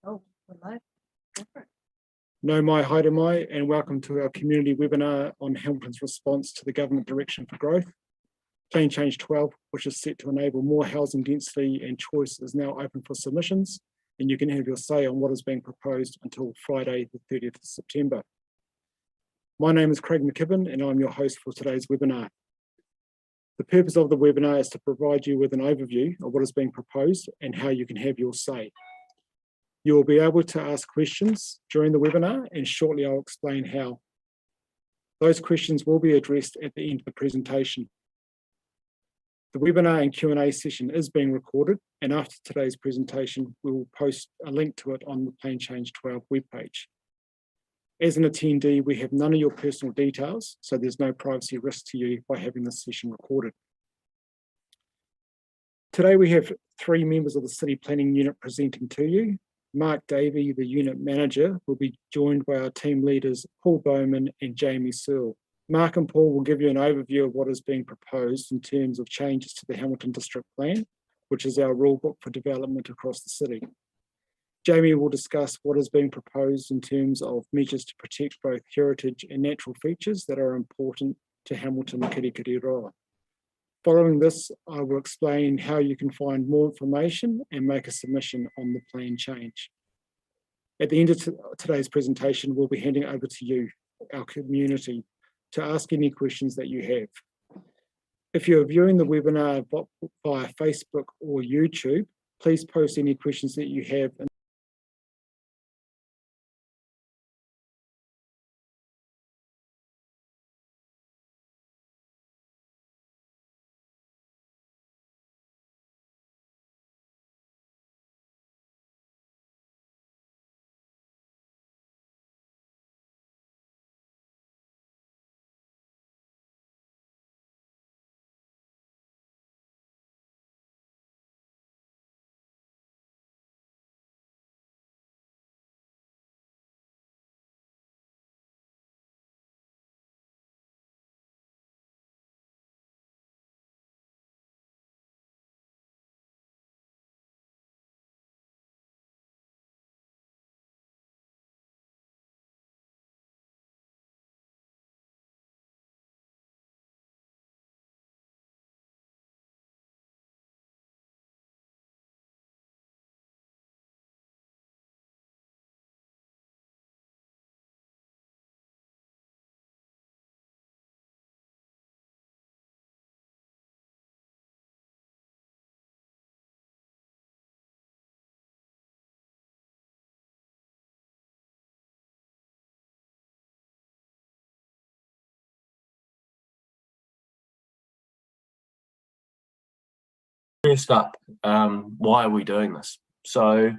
Oh, hello. Different. No mai, haere mai, and welcome to our community webinar on Hamilton's response to the government direction for growth. Plan Change 12, which is set to enable more housing density and choice, is now open for submissions, and you can have your say on what is being proposed until Friday, the 30th of September. My name is Craig McKibben, and I'm your host for today's webinar. The purpose of the webinar is to provide you with an overview of what is being proposed and how you can have your say. You will be able to ask questions during the webinar, and shortly I'll explain how. Those questions will be addressed at the end of the presentation. The webinar and Q&A session is being recorded, and after today's presentation, we will post a link to it on the Plan Change 12 webpage. As an attendee, we have none of your personal details, so there's no privacy risk to you by having this session recorded. Today we have three members of the City Planning Unit presenting to you. Mark Davey, the unit manager, will be joined by our team leaders, Paul Bowman and Jamie Searle. Mark and Paul will give you an overview of what is being proposed in terms of changes to the Hamilton District Plan, which is our rulebook for development across the city. Jamie will discuss what is being proposed in terms of measures to protect both heritage and natural features that are important to Hamilton Kirikiriroa. Following this, I will explain how you can find more information and make a submission on the plan change. At the end of today's presentation, we'll be handing over to you, our community, to ask any questions that you have. If you're viewing the webinar via Facebook or YouTube, please post any questions that you have in First up, why are we doing this? So,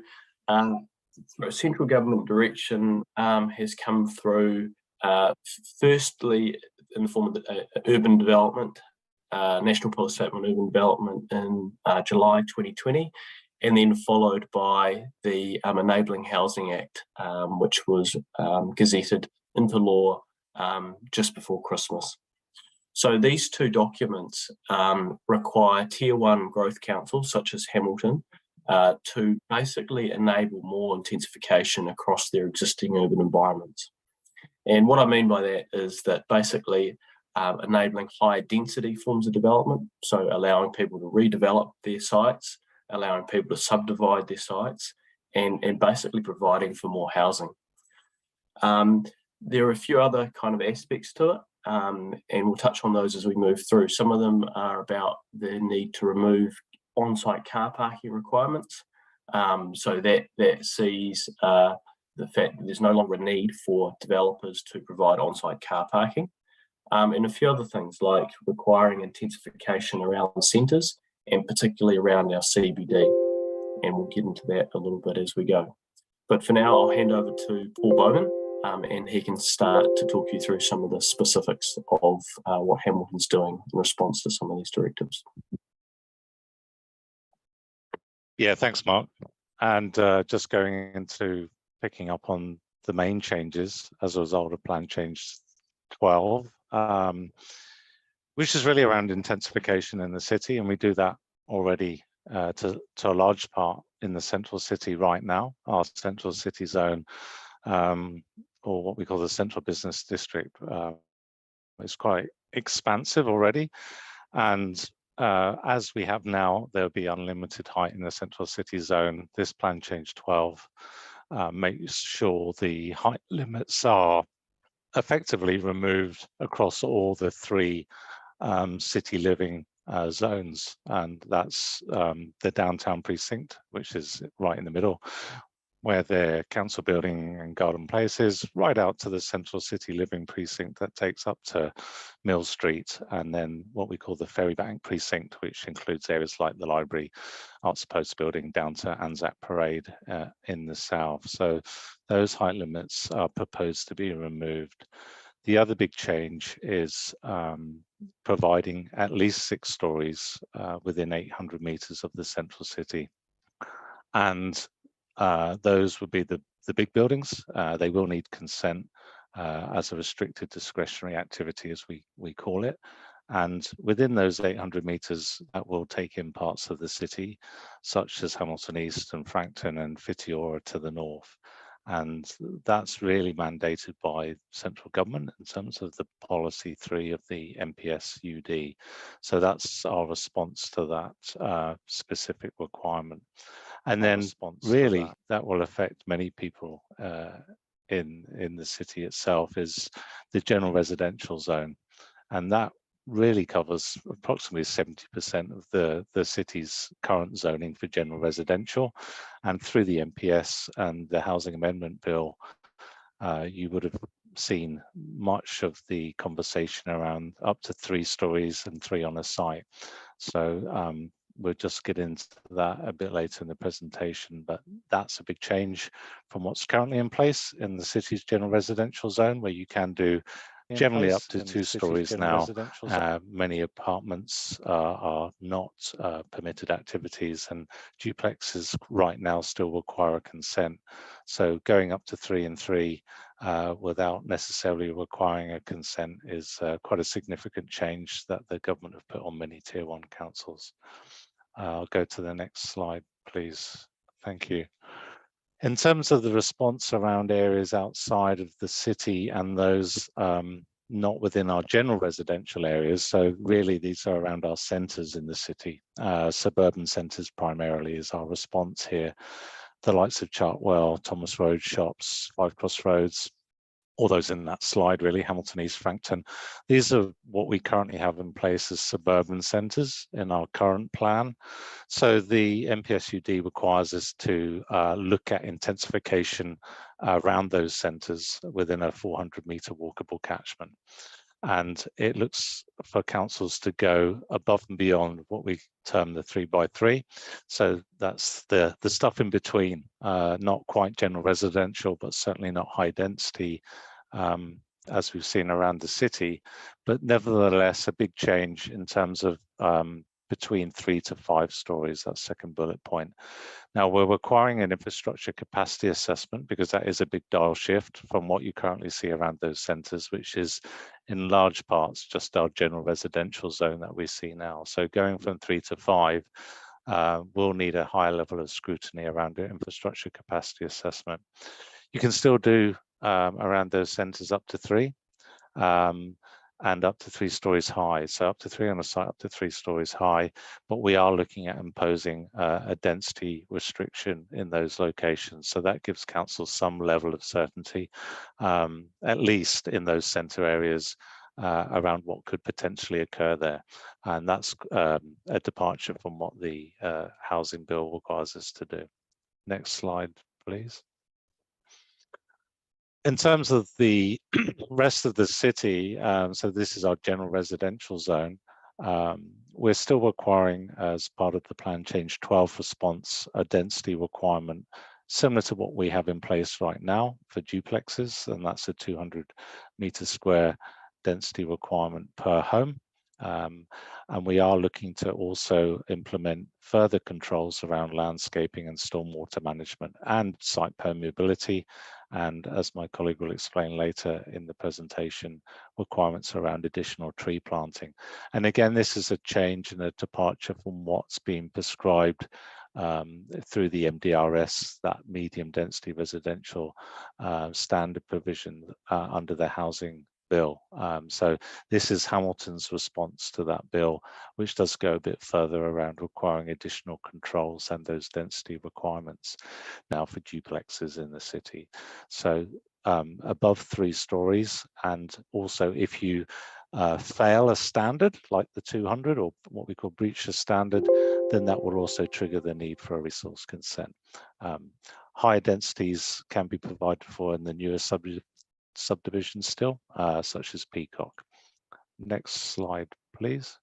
central government direction has come through, firstly in the form of urban development, National Policy Statement on Urban Development in July 2020, and then followed by the Enabling Housing Act, which was gazetted into law just before Christmas. So these two documents require Tier 1 growth councils, such as Hamilton, to basically enable more intensification across their existing urban environments. And what I mean by that is that basically enabling higher density forms of development, so allowing people to redevelop their sites, allowing people to subdivide their sites, and basically providing for more housing. There are a few other kind of aspects to it. And we'll touch on those as we move through. Some of them are about the need to remove on-site car parking requirements. So that sees the fact that there's no longer a need for developers to provide on-site car parking. And a few other things like requiring intensification around centres and particularly around our CBD. And we'll get into that a little bit as we go. But for now, I'll hand over to Paul Bowman. And he can start to talk you through some of the specifics of what Hamilton's doing in response to some of these directives. Yeah, thanks, Mark. And just going into picking up on the main changes as a result of Plan Change 12, which is really around intensification in the city, and we do that already to a large part in the central city right now. Our central city zone, or what we call the central business district, is quite expansive already. And as we have now, there'll be unlimited height in the central city zone. This plan change 12 makes sure the height limits are effectively removed across all the three city living zones, and that's the downtown precinct, which is right in the middle, where the council building and garden places, right out to the central city living precinct that takes up to Mill Street, and then what we call the Ferrybank precinct, which includes areas like the library, Arts Post building, down to Anzac Parade in the south. So those height limits are proposed to be removed. The other big change is providing at least 6 stories within 800 meters of the central city. And those would be the big buildings. They will need consent as a restricted discretionary activity, as we call it. And within those 800 meters, that will take in parts of the city, such as Hamilton East and Frankton and Fitiora to the north. And that's really mandated by central government in terms of the policy 3 of the MPS UD. So that's our response to that specific requirement. And then really that will affect many people in the city itself, is the general residential zone. And that really covers approximately 70% of the city's current zoning for general residential. And through the MPS and the Housing Amendment Bill, you would have seen much of the conversation around up to 3 stories and 3 on a site. So we'll just get into that a bit later in the presentation, but that's a big change from what's currently in place in the city's general residential zone, where you can do generally up to 2 stories now. Many apartments are not permitted activities, and duplexes right now still require a consent. So going up to 3 and 3 without necessarily requiring a consent is quite a significant change that the government have put on many tier 1 councils. I'll go to the next slide, please. Thank you. In terms of the response around areas outside of the city and those not within our general residential areas, so really these are around our centres in the city, suburban centres primarily is our response here. The likes of Chartwell, Thomas Road shops, 5 Crossroads, all those in that slide really, Hamilton East, Frankton. These are what we currently have in place as suburban centres in our current plan. So the MPSUD requires us to look at intensification around those centres within a 400-metre walkable catchment. And it looks for councils to go above and beyond what we term the 3x3. So that's the stuff in between, not quite general residential, but certainly not high density, as we've seen around the city, but nevertheless a big change in terms of between 3 to 5 stories, that second bullet point. Now we're requiring an infrastructure capacity assessment because that is a big dial shift from what you currently see around those centres, which is in large parts just our general residential zone that we see now. So going from 3 to 5, we'll need a higher level of scrutiny around the infrastructure capacity assessment. You can still do around those centres up to 3. And up to 3 stories high. So up to 3 on a site, up to 3 stories high, but we are looking at imposing a density restriction in those locations. So that gives council some level of certainty, at least in those centre areas around what could potentially occur there. And that's a departure from what the housing bill requires us to do. Next slide, please. In terms of the rest of the city, so this is our general residential zone, we're still requiring, as part of the plan change 12 response, a density requirement similar to what we have in place right now for duplexes, and that's a 200 meter square density requirement per home. And we are looking to also implement further controls around landscaping and stormwater management and site permeability. And as my colleague will explain later in the presentation, requirements around additional tree planting. And again, this is a change and a departure from what's been prescribed through the MDRS, that medium density residential standard provision under the housing bill. So this is Hamilton's response to that bill, which does go a bit further around requiring additional controls and those density requirements now for duplexes in the city. So above 3 stories, and also if you fail a standard like the 200 or what we call breach a standard, then that will also trigger the need for a resource consent. Higher densities can be provided for in the newer subdivisions still, such as Peacock. Next slide, please.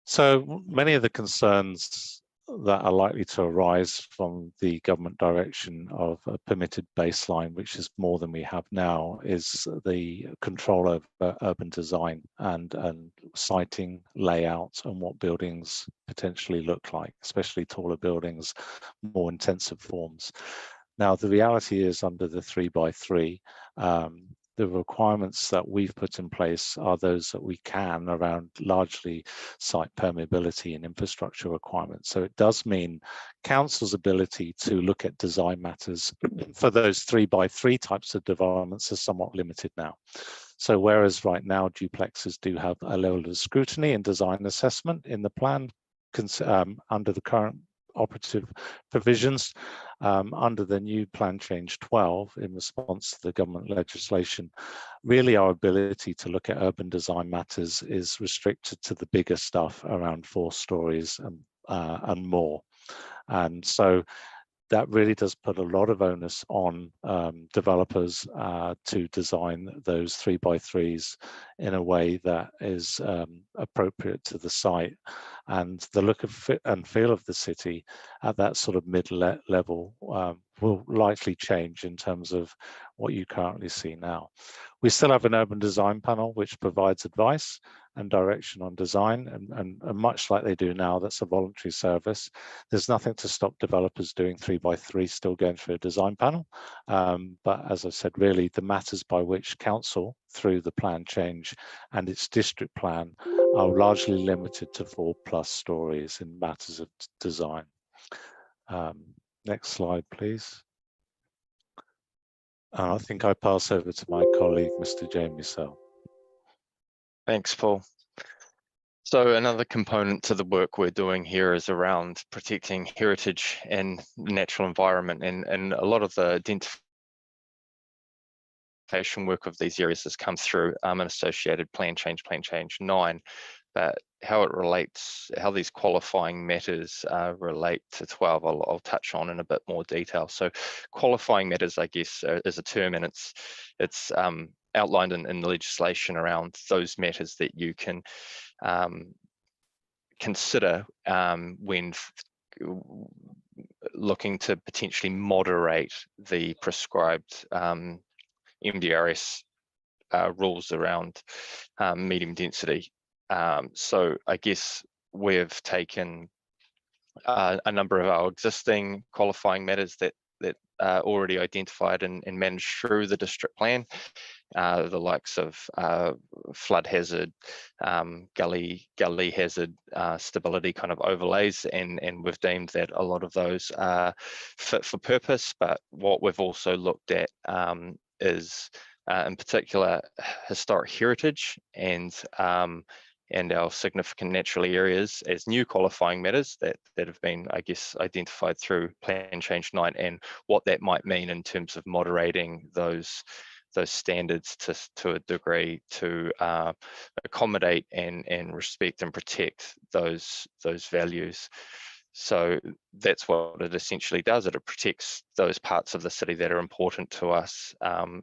So many of the concerns that are likely to arise from the government direction of a permitted baseline, which is more than we have now, is the control over urban design and siting, layout, and what buildings potentially look like, especially taller buildings, more intensive forms. Now, the reality is under the 3x3, the requirements that we've put in place are those that we can around largely site permeability and infrastructure requirements. So it does mean council's ability to look at design matters for those 3x3 types of developments are somewhat limited now. So whereas right now duplexes do have a level of scrutiny and design assessment in the plan under the current operative provisions, under the new plan change 12 in response to the government legislation, really our ability to look at urban design matters is restricted to the bigger stuff around 4 stories and more. And so that really does put a lot of onus on developers to design those 3x3s in a way that is appropriate to the site, and the look and feel of the city at that sort of mid-level will likely change in terms of what you currently see now. We still have an urban design panel which provides advice and direction on design, and much like they do now, that's a voluntary service. There's nothing to stop developers doing 3x3 still going through a design panel. But as I said, really the matters by which council, through the plan change and its district plan, are largely limited to 4+ stories in matters of design. Next slide, please. I think I pass over to my colleague, Mr. Jamie Sell. Thanks, Paul. So another component to the work we're doing here is around protecting heritage and natural environment, and a lot of the identification work of these areas has come through an associated plan change 9, but how it relates, how these qualifying matters relate to 12, I'll touch on in a bit more detail. So qualifying matters, I guess, is a term, and it's outlined in the legislation around those matters that you can consider when looking to potentially moderate the prescribed MDRS rules around medium density. So I guess we've taken a number of our existing qualifying matters that are already identified and managed through the district plan, the likes of flood hazard, gully hazard, stability kind of overlays, and we've deemed that a lot of those are fit for purpose. But what we've also looked at is in particular historic heritage and our significant natural areas as new qualifying matters that have been, I guess, identified through Plan Change 9, and what that might mean in terms of moderating those standards to a degree to accommodate and respect and protect those values. So that's what it essentially does. It protects those parts of the city that are important to us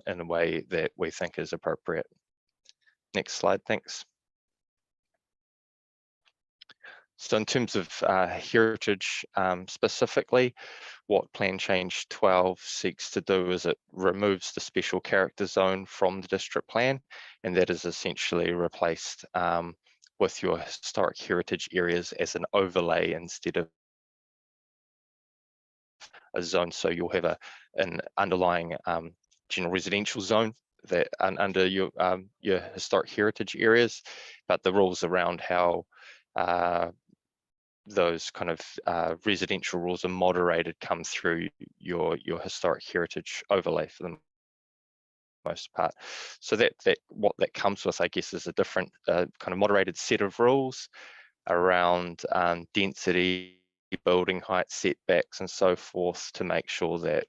in a way that we think is appropriate. Next slide, thanks. So in terms of heritage specifically, what Plan Change 12 seeks to do is it removes the special character zone from the district plan, and that is essentially replaced with your historic heritage areas as an overlay instead of a zone. So you'll have an underlying general residential zone that under your historic heritage areas, but the rules around how those kind of residential rules are moderated come through your historic heritage overlay for the most part. So that what that comes with, I guess, is a different kind of moderated set of rules around density, building height, setbacks, and so forth, to make sure that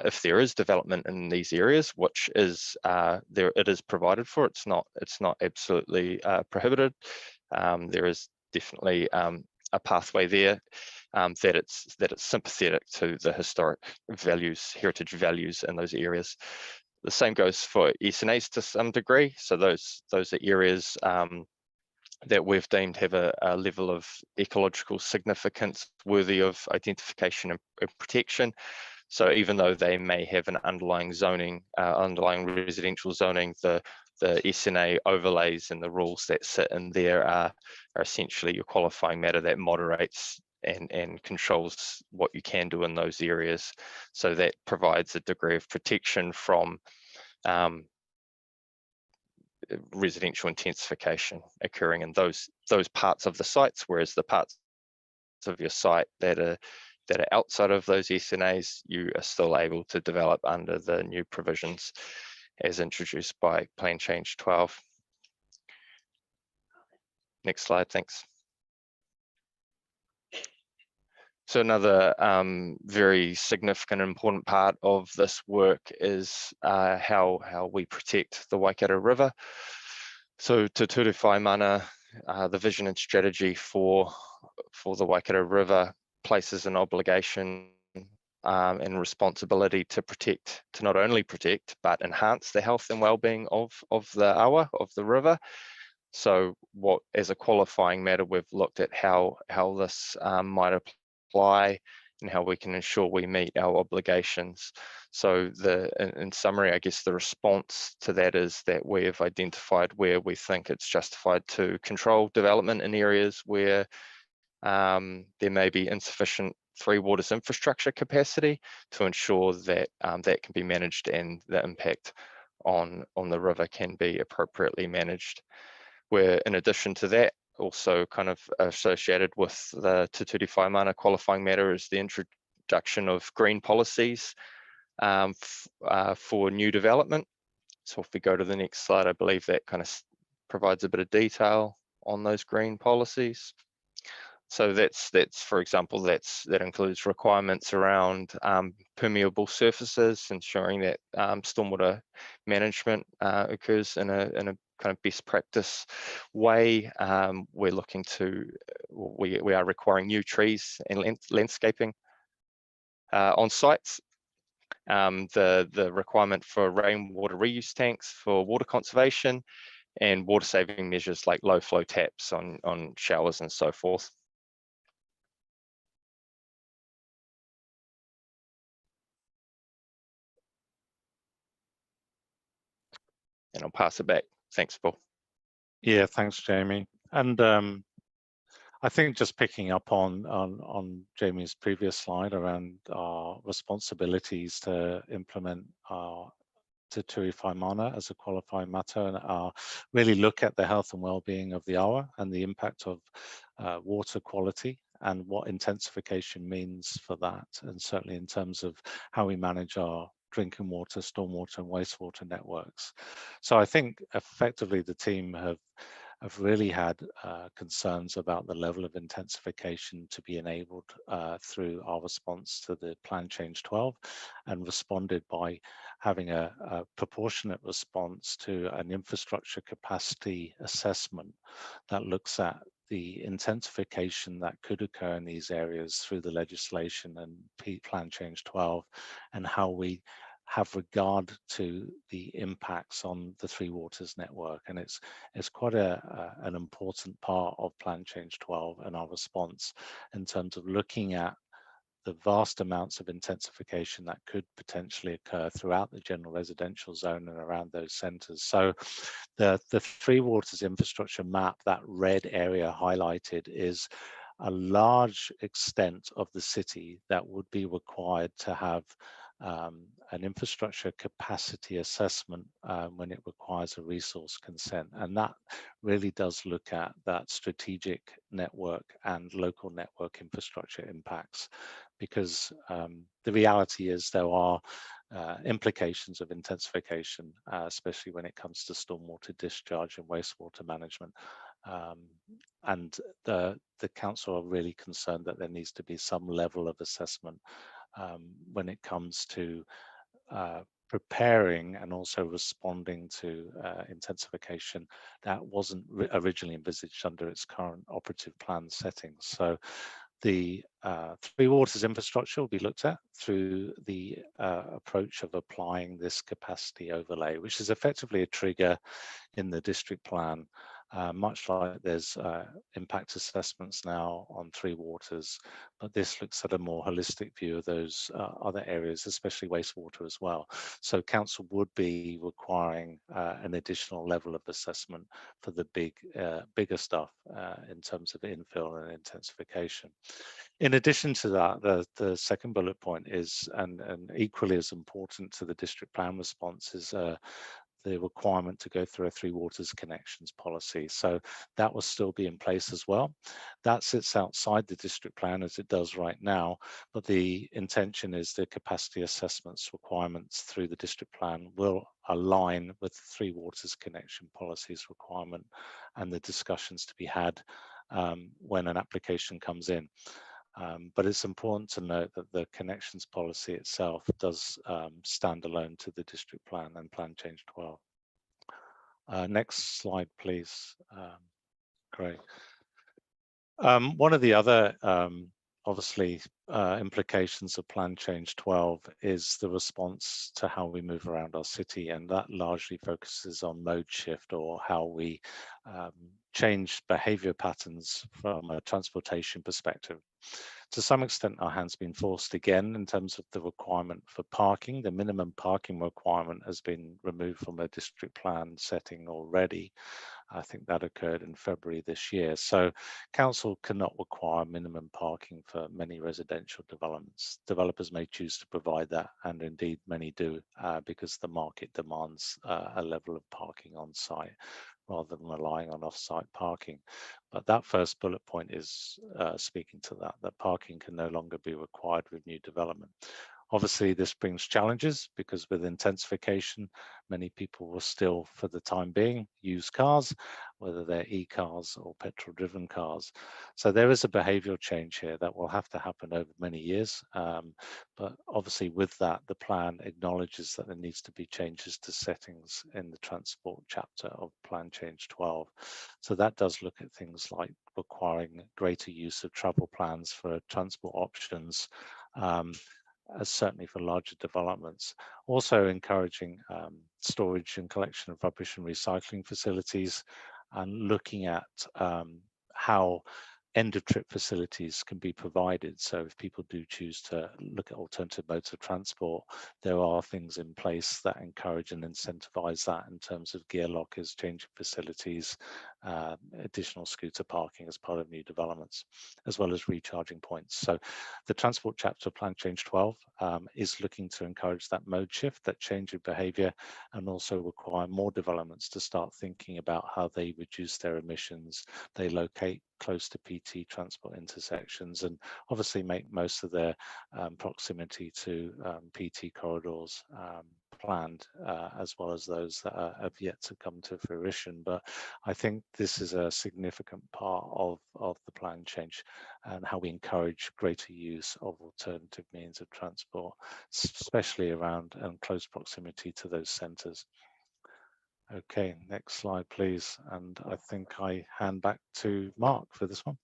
if there is development in these areas, which is there, it is provided for. It's not absolutely prohibited. There is definitely a pathway there that it's sympathetic to the historic values, heritage values in those areas. The same goes for SNAs to some degree. So those are areas that we've deemed have a level of ecological significance worthy of identification and protection. So even though they may have an underlying zoning, underlying residential zoning, the SNA overlays and the rules that sit in there are essentially your qualifying matter that moderates and controls what you can do in those areas. So that provides a degree of protection from residential intensification occurring in those parts of the sites, whereas the parts of your site that are outside of those SNAs, you are still able to develop under the new provisions as introduced by Plan Change 12. Next slide, thanks. So another very significant and important part of this work is how we protect the Waikato River. So Te Ture Whai Mana, the vision and strategy for the Waikato River places an obligation and responsibility to not only protect, but enhance the health and well-being of the awa, of the river. So what, as a qualifying matter, we've looked at how this might apply and how we can ensure we meet our obligations. So in summary, I guess the response to that is that we have identified where we think it's justified to control development in areas where there may be insufficient Three Waters infrastructure capacity to ensure that that can be managed and the impact on the river can be appropriately managed. Where in addition to that, also kind of associated with the Te Ture Whai Mana qualifying matter is the introduction of green policies for new development. So if we go to the next slide, I believe that kind of provides a bit of detail on those green policies. So that's for example, that includes requirements around permeable surfaces, ensuring that stormwater management occurs in a kind of best practice way. We're looking to, we are requiring new trees and landscaping on sites. The requirement for rainwater reuse tanks for water conservation and water saving measures like low flow taps on showers and so forth. And I'll pass it back. Thanks, Paul. Yeah, thanks, Jamie. And I think just picking up on Jamie's previous slide around our responsibilities to implement our Te Ture Whai Mana as a qualifying matter and really look at the health and well-being of the awa and the impact of water quality and what intensification means for that, and certainly in terms of how we manage our drinking water, stormwater and wastewater networks. So I think effectively the team have really had concerns about the level of intensification to be enabled through our response to the Plan Change 12, and responded by having a proportionate response to an infrastructure capacity assessment that looks at the intensification that could occur in these areas through the legislation and Plan Change 12, and how we have regard to the impacts on the Three Waters network. And it's quite an important part of Plan Change 12 and our response in terms of looking at the vast amounts of intensification that could potentially occur throughout the general residential zone and around those centres. So the Three Waters infrastructure map, that red area highlighted, is a large extent of the city that would be required to have an infrastructure capacity assessment when it requires a resource consent. And that really does look at that strategic network and local network infrastructure impacts, because the reality is there are implications of intensification, especially when it comes to stormwater discharge and wastewater management. And the council are really concerned that there needs to be some level of assessment when it comes to preparing and also responding to intensification that wasn't originally envisaged under its current operative plan settings. So the Three Waters infrastructure will be looked at through the approach of applying this capacity overlay, which is effectively a trigger in the district plan, much like there's impact assessments now on Three Waters, but this looks at a more holistic view of those other areas, especially wastewater as well. So council would be requiring an additional level of assessment for the bigger stuff in terms of infill and intensification. In addition to that, the second bullet point is, and equally as important to the district plan response, is the requirement to go through a Three Waters connections policy. So that will still be in place as well. That sits outside the district plan as it does right now, but the intention is the capacity assessments requirements through the district plan will align with the Three Waters connection policies requirement and the discussions to be had when an application comes in. But it's important to note that the connections policy itself does stand alone to the district plan and Plan Change 12. Next slide, please. Great. One of the other, obviously, implications of Plan Change 12 is the response to how we move around our city, and that largely focuses on mode shift, or how we change behavior patterns from a transportation perspective. To some extent, our hand's been forced again in terms of the requirement for parking. The minimum parking requirement has been removed from a district plan setting already. I think that occurred in February this year. So council cannot require minimum parking for many residential developments. Developers may choose to provide that, and indeed many do, because the market demands a level of parking on site rather than relying on off-site parking. But that first bullet point is speaking to that parking can no longer be required with new development. Obviously, this brings challenges, because with intensification, many people will still, for the time being, use cars, whether they're e-cars or petrol-driven cars. So there is a behavioural change here that will have to happen over many years. But obviously with that, the plan acknowledges that there needs to be changes to settings in the transport chapter of Plan Change 12. So that does look at things like requiring greater use of travel plans for transport options, certainly for larger developments. Also encouraging storage and collection of rubbish and recycling facilities, and looking at how end-of-trip facilities can be provided. So if people do choose to look at alternative modes of transport, there are things in place that encourage and incentivize that in terms of gear lockers, changing facilities, additional scooter parking as part of new developments, as well as recharging points. So the transport chapter of Plan Change 12 is looking to encourage that mode shift, that change of behavior, and also require more developments to start thinking about how they reduce their emissions, they locate close to PT transport intersections, and obviously make most of their proximity to PT corridors planned, as well as those that have yet to come to fruition. But I think this is a significant part of the plan change, and how we encourage greater use of alternative means of transport, especially around close proximity to those centres. Okay, next slide, please. And I think I hand back to Mark for this one.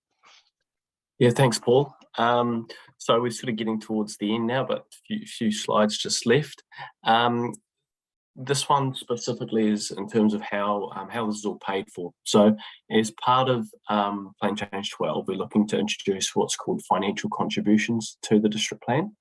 Yeah, thanks, Paul. So we're sort of getting towards the end now, but a few slides just left. This one specifically is in terms of how this is all paid for. So as part of Plan Change 12, we're looking to introduce what's called financial contributions to the district plan.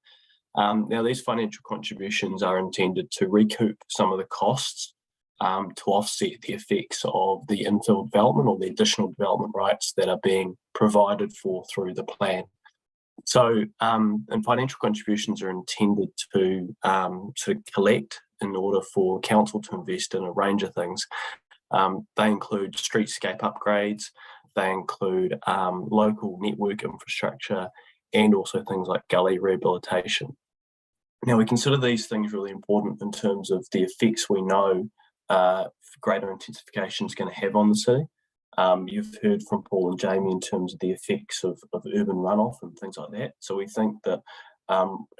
Now, these financial contributions are intended to recoup some of the costs to offset the effects of the infill development or the additional development rights that are being provided for through the plan. So, and financial contributions are intended to collect in order for council to invest in a range of things. They include streetscape upgrades, they include local network infrastructure, and also things like gully rehabilitation. Now, we consider these things really important in terms of the effects we know greater intensification is going to have on the city. You've heard from Paul and Jamie in terms of the effects of urban runoff and things like that. So we think that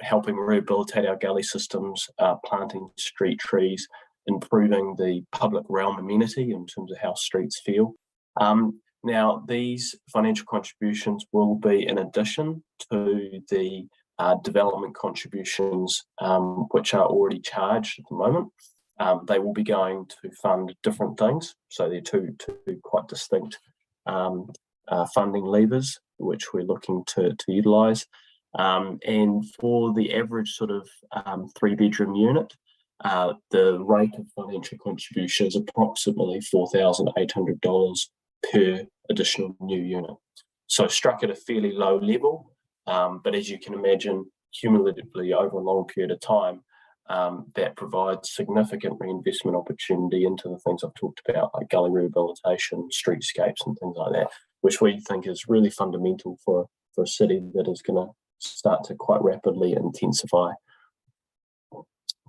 helping rehabilitate our gully systems, planting street trees, improving the public realm amenity in terms of how streets feel. Now, these financial contributions will be in addition to the development contributions which are already charged at the moment. They will be going to fund different things. So they're two quite distinct funding levers, which we're looking to utilise. And for the average sort of 3-bedroom unit, the rate of financial contribution is approximately $4,800 per additional new unit. So struck at a fairly low level, but as you can imagine, cumulatively over a long period of time, that provides significant reinvestment opportunity into the things I've talked about, like gully rehabilitation, streetscapes and things like that, which we think is really fundamental for a city that is going to start to quite rapidly intensify.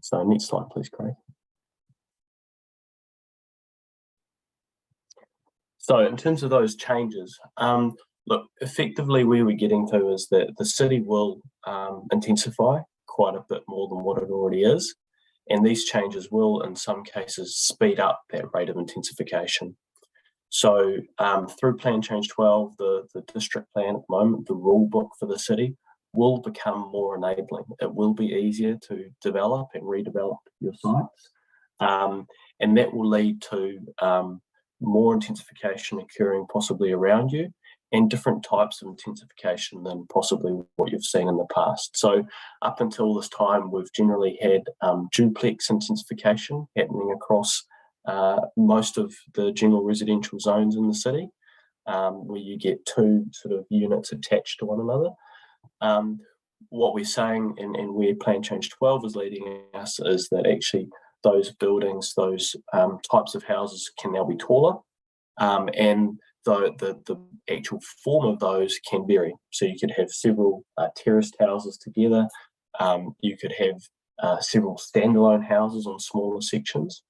So next slide, please, Craig. So in terms of those changes, look, effectively where we're getting to is that the city will intensify quite a bit more than what it already is. And these changes will, in some cases, speed up that rate of intensification. So through Plan Change 12, the district plan at the moment, the rule book for the city will become more enabling. It will be easier to develop and redevelop your sites. And that will lead to more intensification occurring possibly around you, and different types of intensification than possibly what you've seen in the past. So up until this time, we've generally had duplex intensification happening across most of the general residential zones in the city, where you get two sort of units attached to one another. What we're saying and where Plan Change 12 is leading us is that actually those buildings, those types of houses can now be taller, and the actual form of those can vary. So you could have several terraced houses together. You could have several standalone houses on smaller sections.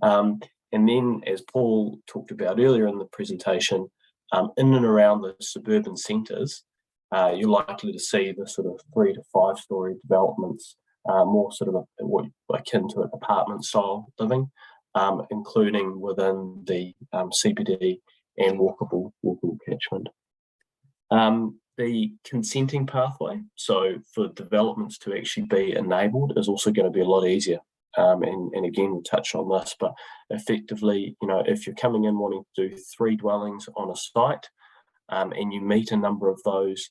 And then, as Paul talked about earlier in the presentation, in and around the suburban centres, you're likely to see the sort of 3 to 5 story developments, more sort of what akin to an apartment style living, including within the CBD and walkable catchment. The consenting pathway, so for developments to actually be enabled, is also going to be a lot easier. And again, we'll touch on this, but effectively, you know, if you're coming in wanting to do 3 dwellings on a site, and you meet a number of those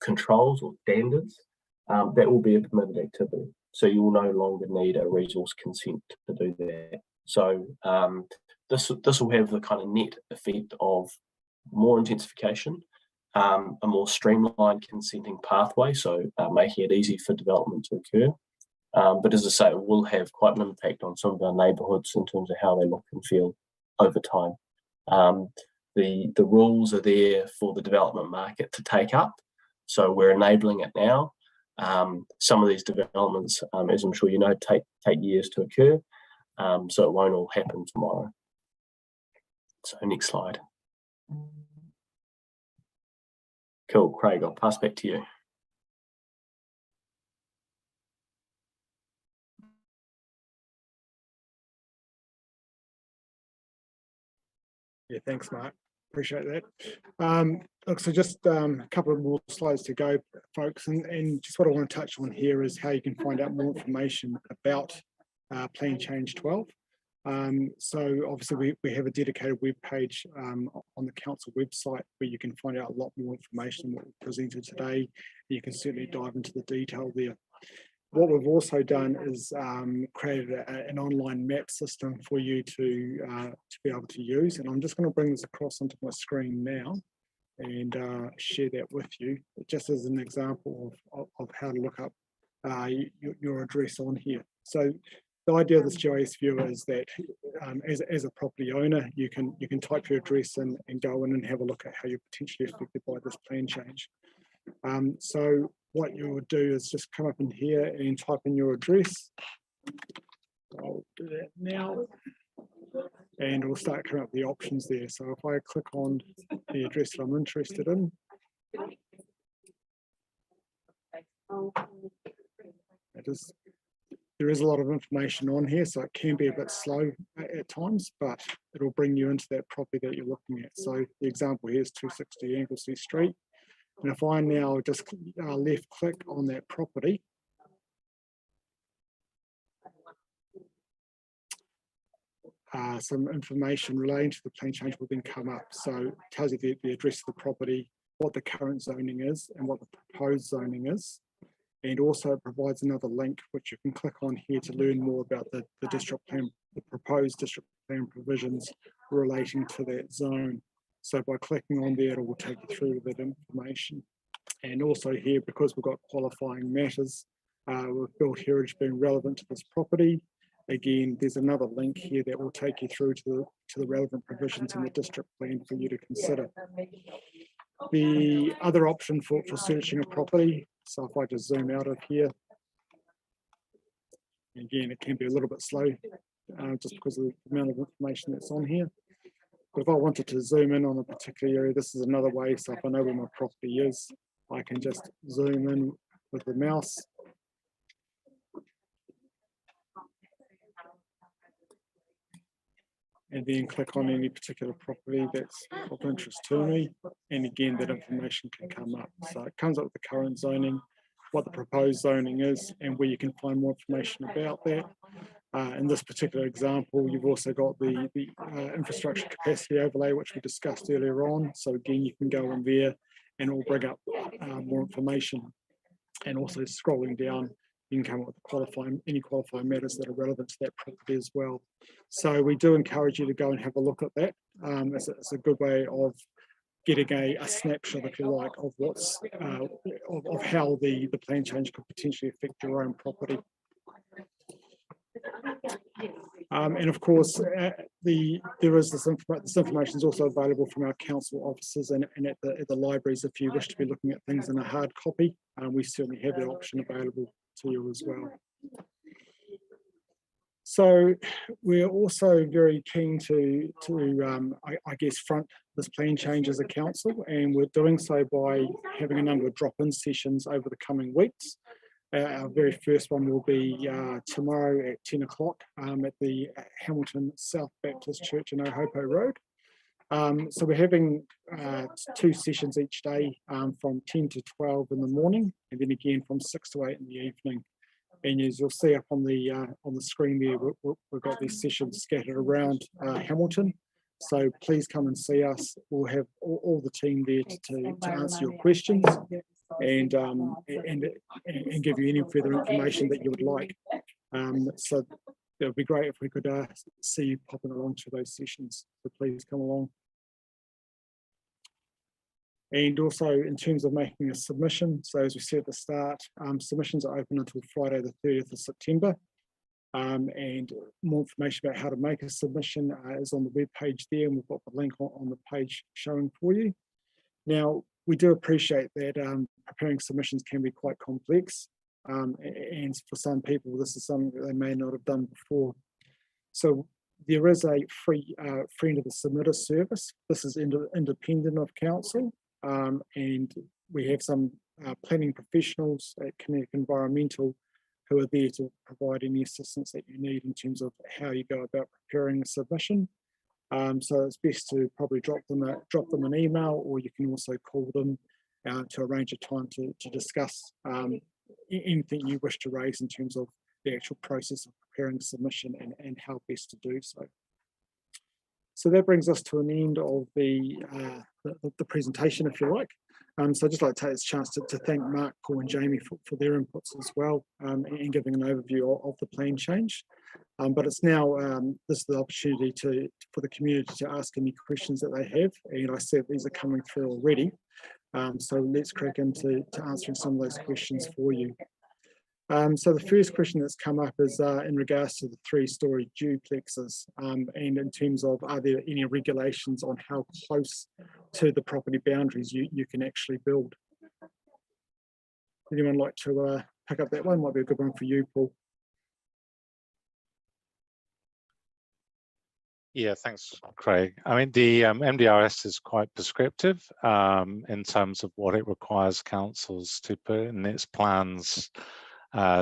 controls or standards, that will be a permitted activity. So you will no longer need a resource consent to do that. So this will have the kind of net effect of more intensification, a more streamlined consenting pathway, so making it easy for development to occur. But as I say, it will have quite an impact on some of our neighbourhoods in terms of how they look and feel over time. The rules are there for the development market to take up, so we're enabling it now. Some of these developments, as I'm sure you know, take years to occur, so it won't all happen tomorrow. So next slide. Cool, Craig, I'll pass back to you. Yeah, thanks, Mark. Appreciate that. Look, so just a couple of more slides to go, folks, and just what I want to touch on here is how you can find out more information about Plan Change 12. So obviously we have a dedicated web page on the council website where you can find out a lot more information than what we presented today. You can certainly dive into the detail there. What we've also done is created an online map system for you to be able to use, and I'm just going to bring this across onto my screen now, and share that with you, just as an example of how to look up your address on here. So the idea of this GIS viewer is that as a property owner, you can type your address in and go in and have a look at how you're potentially affected by this plan change. So what you would do is just come up in here and type in your address. I'll do that now. And we'll start coming up with the options there. So if I click on the address that I'm interested in, there is a lot of information on here, so it can be a bit slow at times, but it'll bring you into that property that you're looking at. So the example here is 260 Anglesey Street. And if I now just left click on that property, some information relating to the plan change will then come up. So it tells you the address of the property, what the current zoning is, and what the proposed zoning is. And also it provides another link which you can click on here to learn more about the district plan, the proposed district plan provisions relating to that zone. So by clicking on there, it will take you through that information. And also here, because we've got qualifying matters, with built heritage being relevant to this property, again, there's another link here that will take you through to the relevant provisions in the district plan for you to consider. The other option for searching a property, so if I just zoom out of here, again, it can be a little bit slow just because of the amount of information that's on here. But if I wanted to zoom in on a particular area, this is another way. So if I know where my property is, I can just zoom in with the mouse. And then click on any particular property that's of interest to me. And again, that information can come up. So it comes up with the current zoning, what the proposed zoning is, and where you can find more information about that. In this particular example, you've also got the infrastructure capacity overlay, which we discussed earlier on. So again, you can go in there and it will bring up more information. And also scrolling down, you can come up with any qualifying matters that are relevant to that property as well. So we do encourage you to go and have a look at that. It's a good way of getting a snapshot, if you like, of what's of how the plan change could potentially affect your own property. And of course, there is this information is also available from our council offices and at the libraries if you wish to be looking at things in a hard copy. We certainly have that option available to you as well. So we're also very keen to I guess, front this plan change as a council, and we're doing so by having a number of drop-in sessions over the coming weeks. Our very first one will be tomorrow at 10 o'clock at the Hamilton South Baptist Church in Ohopo Road. So we're having 2 sessions each day from 10 to 12 in the morning, and then again from 6 to 8 in the evening. And as you'll see up on the screen there, we've got these sessions scattered around Hamilton. So please come and see us. We'll have all the team there to answer your questions and give you any further information that you would like. So it would be great if we could see you popping along to those sessions. So please come along. And also in terms of making a submission, so as we said at the start, submissions are open until Friday the 30th of September. And more information about how to make a submission is on the web page there, and we've got the link on the page showing for you. Now, we do appreciate that preparing submissions can be quite complex, and for some people this is something that they may not have done before. So there is a free friend of the submitter service. This is independent of council. And we have some planning professionals at Connect Environmental who are there to provide any assistance that you need in terms of how you go about preparing a submission. So it's best to probably drop them an email, or you can also call them to arrange a time to discuss anything you wish to raise in terms of the actual process of preparing a submission and how best to do so. So that brings us to an end of the presentation, if you like. So I'd just like to take this chance to thank Mark, Paul and Jamie for their inputs as well, and giving an overview of the plan change. But it's now, this is the opportunity for the community to ask any questions that they have. And I see these are coming through already. So let's crack into answering some of those questions for you. So the first question that's come up is in regards to the 3-storey duplexes, and in terms of, are there any regulations on how close to the property boundaries you can actually build? Anyone like to pick up that one? Might be a good one for you, Paul. Yeah, thanks, Craig. I mean, the MDRS is quite prescriptive in terms of what it requires councils to put in its plans.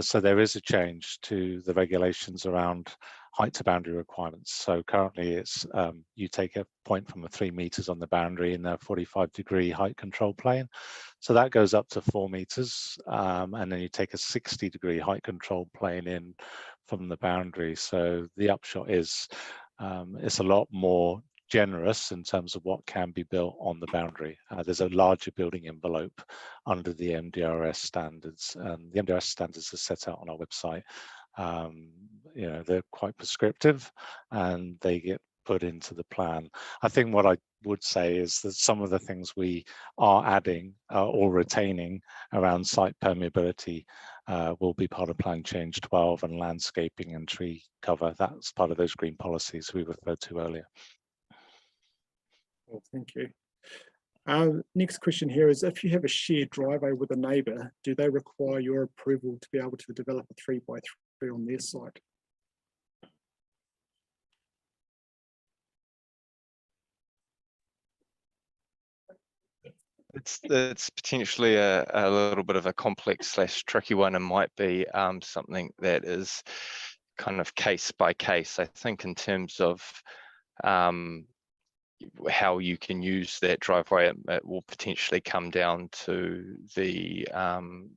So there is a change to the regulations around height to boundary requirements. So currently it's you take a point from 3 meters on the boundary in a 45-degree height control plane. So that goes up to 4 meters, and then you take a 60-degree height control plane in from the boundary. So the upshot is it's a lot more generous in terms of what can be built on the boundary. There's a larger building envelope under the MDRS standards, and the MDRS standards are set out on our website. You know, they're quite prescriptive and they get put into the plan. I think what I would say is that some of the things we are adding or retaining around site permeability will be part of Plan Change 12, and landscaping and tree cover. That's part of those green policies we referred to earlier. Well, thank you. Next question here is, if you have a shared driveway with a neighbour, do they require your approval to be able to develop a 3x3 on their site? It's potentially a little bit of a complex / tricky one, and might be something that is kind of case by case. I think in terms of how you can use that driveway, it will potentially come down to the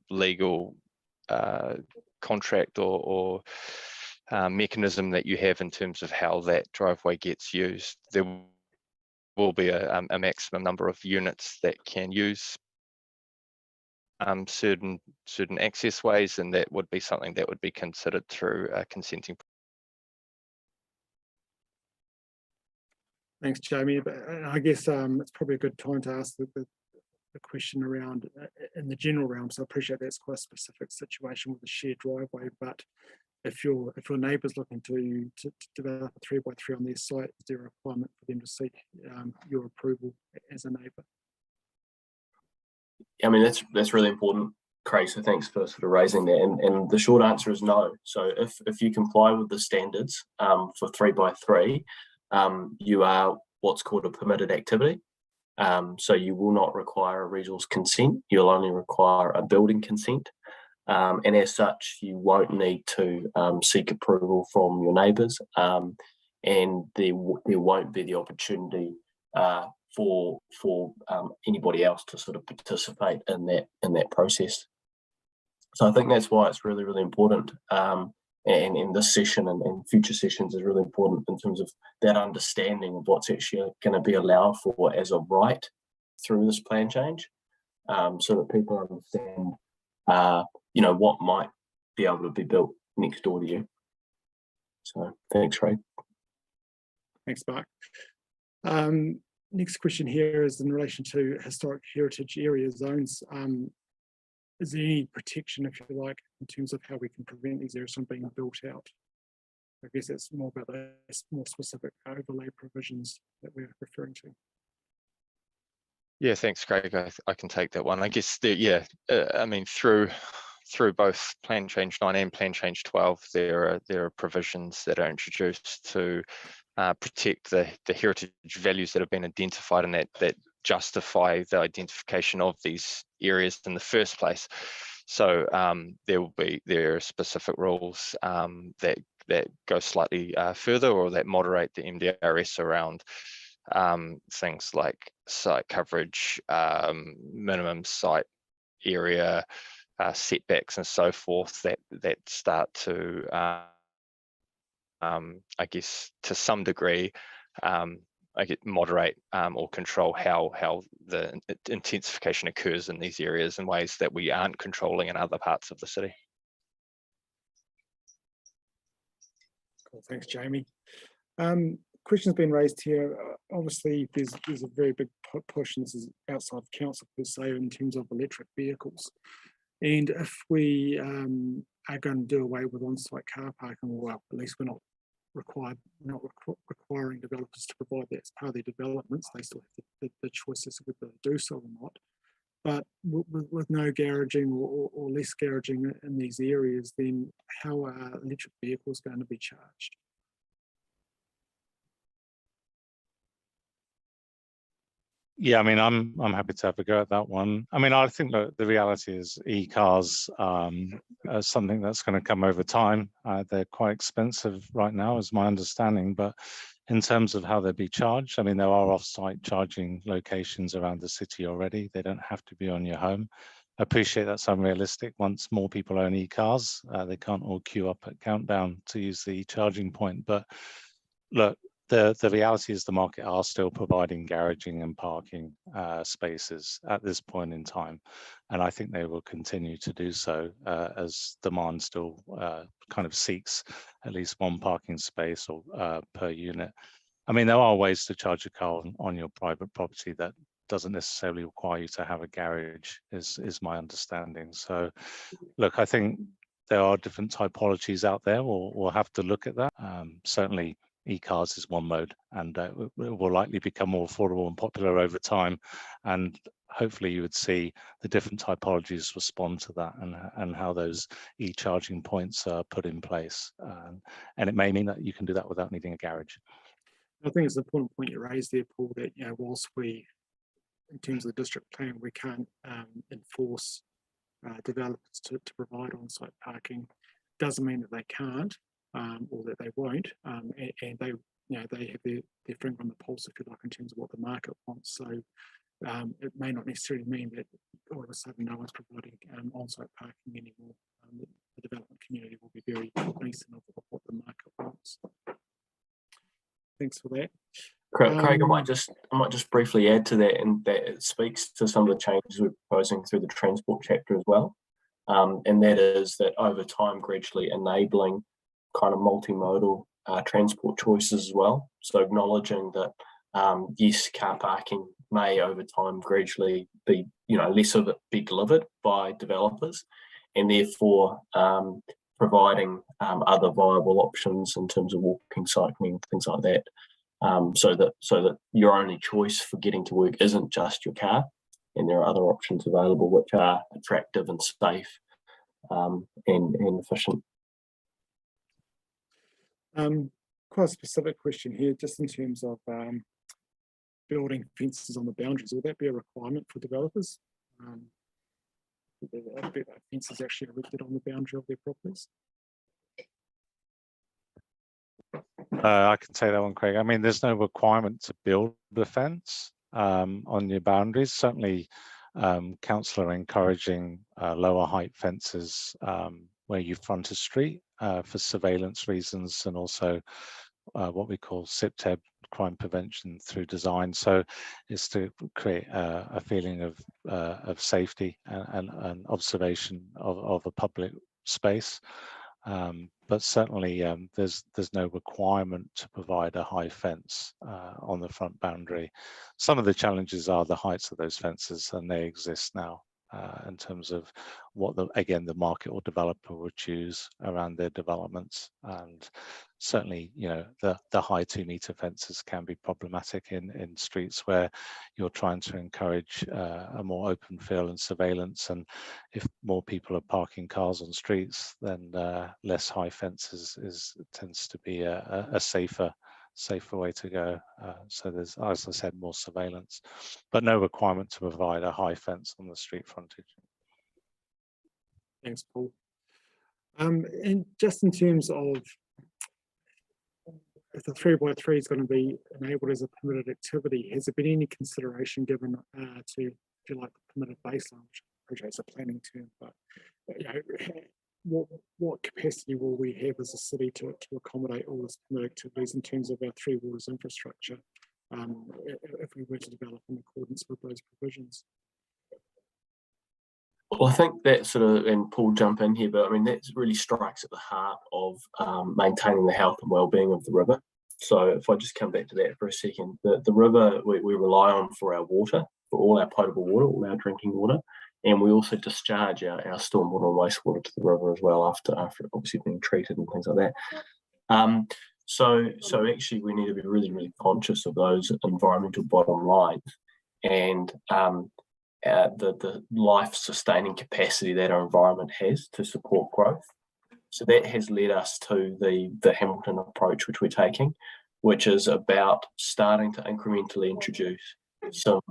legal contract or mechanism that you have in terms of how that driveway gets used. There will be a maximum number of units that can use certain access ways, and that would be something that would be considered through consenting. Thanks, Jamie. But I guess it's probably a good time to ask the question around in the general realm. So I appreciate that's quite a specific situation with a shared driveway, but if your neighbour's looking to develop a 3x3 on their site, is there a requirement for them to seek your approval as a neighbour? I mean, that's really important, Craig, so thanks for sort of raising that. And the short answer is no. So if you comply with the standards for 3x3, you are what's called a permitted activity. So you will not require a resource consent, you'll only require a building consent. And as such, you won't need to seek approval from your neighbours, and there won't be the opportunity for anybody else to sort of participate in that process. So I think that's why it's really, really important. And in this session and future sessions is really important in terms of that understanding of what's actually going to be allowed for as a right through this plan change, so that people understand, what might be able to be built next door to you. So thanks, Craig. Thanks, Mark. Next question here is in relation to historic heritage area zones. Is there any protection, if you like, in terms of how we can prevent these areas from being built out? I guess that's more about the more specific overlay provisions that we're referring to. Yeah, thanks, Craig. I can take that one. I guess I mean, through both Plan Change 9 and Plan Change 12, there are provisions that are introduced to protect the heritage values that have been identified and that justify the identification of these areas in the first place. So there are specific rules that go slightly further, or that moderate the MDRS around things like site coverage, minimum site area, setbacks, and so forth, that start to I guess to some degree moderate or control how the intensification occurs in these areas in ways that we aren't controlling in other parts of the city. Cool, thanks, Jamie. Questions been raised here. Obviously, there's a very big push, and this is outside of council per se, in terms of electric vehicles. And if we are going to do away with on-site car parking, well, at least we're not requiring developers to provide that as part of their developments. They still have the choices of whether they do so or not. But with no garaging or less garaging in these areas, then how are electric vehicles going to be charged? Yeah, I mean, I'm happy to have a go at that one. I mean, I think that the reality is e-cars are something that's going to come over time. They're quite expensive right now, is my understanding. But in terms of how they'll be charged, I mean, there are off-site charging locations around the city already. They don't have to be on your home. I appreciate that's unrealistic. Once more people own e-cars, they can't all queue up at Countdown to use the charging point. But look, the reality is the market are still providing garaging and parking spaces at this point in time. And I think they will continue to do so as demand still kind of seeks at least one parking space or per unit. I mean, there are ways to charge a car on your private property that doesn't necessarily require you to have a garage, is my understanding. So look, I think there are different typologies out there. We'll have to look at that. Certainly, e-cars is one mode, and it will likely become more affordable and popular over time. And hopefully you would see the different typologies respond to that, and how those e-charging points are put in place. And it may mean that you can do that without needing a garage. I think it's an important point you raised there, Paul, that whilst we, in terms of the district plan, we can't enforce developers to provide on-site parking, doesn't mean that they can't. Or that they won't, and they have their finger on the pulse, if you like, in terms of what the market wants. So it may not necessarily mean that all of a sudden no one's providing on-site parking anymore. The development community will be very cognizant of what the market wants. Thanks for that. Craig, I might just briefly add to that, and that it speaks to some of the changes we're proposing through the transport chapter as well. And that is that over time, gradually enabling kind of multimodal transport choices as well. So acknowledging that yes, car parking may over time gradually be, less of it be delivered by developers, and therefore providing other viable options in terms of walking, cycling, things like that. So that your only choice for getting to work isn't just your car, and there are other options available which are attractive and safe and efficient. Quite a specific question here, just in terms of building fences on the boundaries. Will that be a requirement for developers? That fences actually erected on the boundary of their properties? I can say that one, Craig. I mean, there's no requirement to build the fence on your boundaries. Certainly, council are encouraging lower height fences where you front a street for surveillance reasons, and also what we call SIPTEB, crime prevention through design. So it's to create a feeling of safety and observation of a public space. But certainly there's no requirement to provide a high fence on the front boundary. Some of the challenges are the heights of those fences, and they exist now in terms of what the market or developer would choose around their developments. And certainly, the high 2-meter fences can be problematic in streets where you're trying to encourage a more open feel and surveillance. And if more people are parking cars on streets, then less high fences tends to be a safer way to go. So there's, as I said, more surveillance, but no requirement to provide a high fence on the street frontage. Thanks, Paul. And just in terms of if the 3x3 is going to be enabled as a permitted activity, has there been any consideration given to, if you like, the permitted baseline, which I appreciate is a planning term, but what capacity will we have as a city to accommodate all these permitted activities in terms of our Three Waters infrastructure if we were to develop in accordance with those provisions? Well, I think that sort of, and Paul jump in here, but I mean, that really strikes at the heart of maintaining the health and well-being of the river. So if I just come back to that for a second, the river we rely on for our water, for all our potable water, all our drinking water, and we also discharge our stormwater and wastewater to the river as well after obviously being treated and things like that. So actually we need to be really, really conscious of those environmental bottom lines and the life-sustaining capacity that our environment has to support growth. So that has led us to the Hamilton approach, which we're taking, which is about starting to incrementally introduce some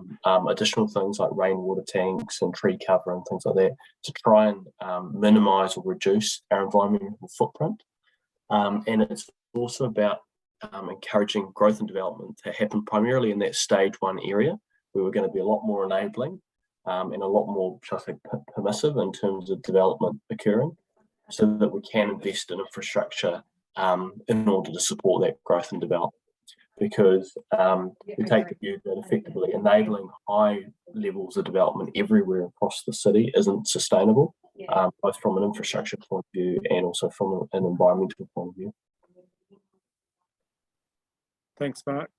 additional things like rainwater tanks and tree cover and things like that to try and minimise or reduce our environmental footprint. And it's also about encouraging growth and development to happen primarily in that stage 1 area, where we're going to be a lot more enabling and a lot more, shall I say, permissive in terms of development occurring, so that we can invest in infrastructure in order to support that growth and development. Because we take the view that effectively enabling high levels of development everywhere across the city isn't sustainable, both from an infrastructure point of view and also from an environmental point of view. Thanks, Mark.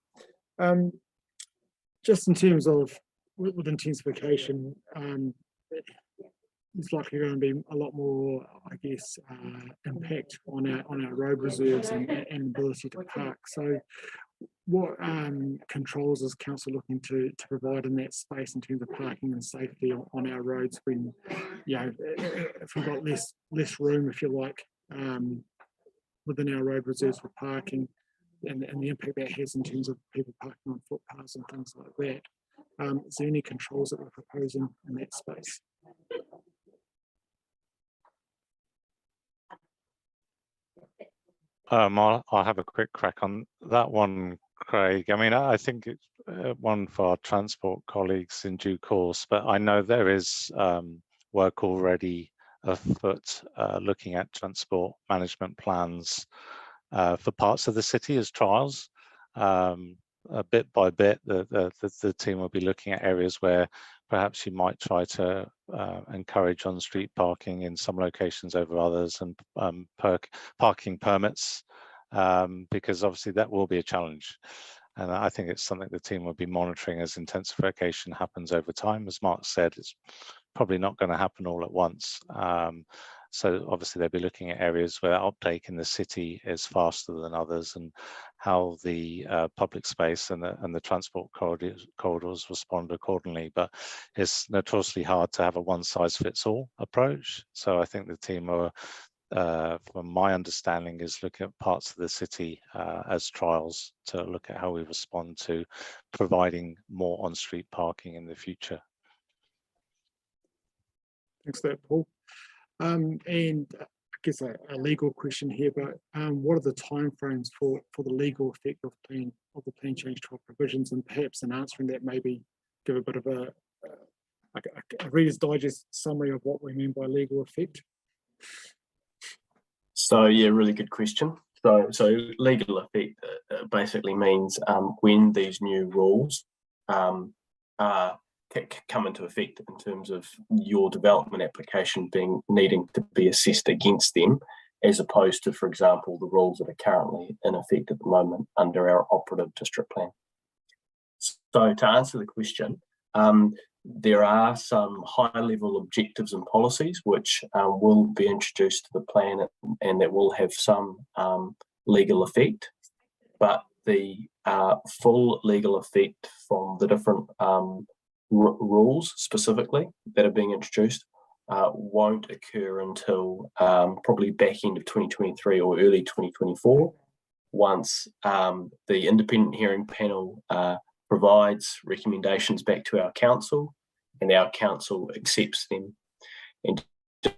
Just in terms of with intensification, it's likely going to be a lot more, I guess, impact on our road reserves and ability to park. So what controls is council looking to provide in that space in terms of parking and safety on our roads when, you know, if we've got less room, if you like, within our road reserves for parking, and the impact that has in terms of people parking on footpaths and things like that. Is there any controls that we're proposing in that space? I'll have a quick crack on that one, Craig. I mean, I think it's one for our transport colleagues in due course, but I know there is work already afoot looking at transport management plans for parts of the city as trials. Bit by bit, the team will be looking at areas where perhaps you might try to encourage on-street parking in some locations over others, and parking permits, because obviously that will be a challenge. And I think it's something the team will be monitoring as intensification happens over time. As Mark said, it's probably not going to happen all at once. So obviously they'll be looking at areas where uptake in the city is faster than others, and how the public space and the transport corridors respond accordingly. But it's notoriously hard to have a one-size-fits-all approach. So I think the team are, from my understanding, is looking at parts of the city as trials to look at how we respond to providing more on-street parking in the future. Thanks for that, Paul. And I guess a legal question here, but what are the timeframes for the legal effect of the plan change 12 provisions? And perhaps in answering that, maybe give a bit of a Reader's Digest summary of what we mean by legal effect. So yeah, really good question. So legal effect basically means when these new rules come into effect in terms of your development application needing to be assessed against them, as opposed to, for example, the rules that are currently in effect at the moment under our operative district plan. So to answer the question, there are some high-level objectives and policies which will be introduced to the plan, and that will have some legal effect, but the full legal effect from the different rules specifically that are being introduced won't occur until probably back end of 2023 or early 2024, once the independent hearing panel provides recommendations back to our council and our council accepts them. And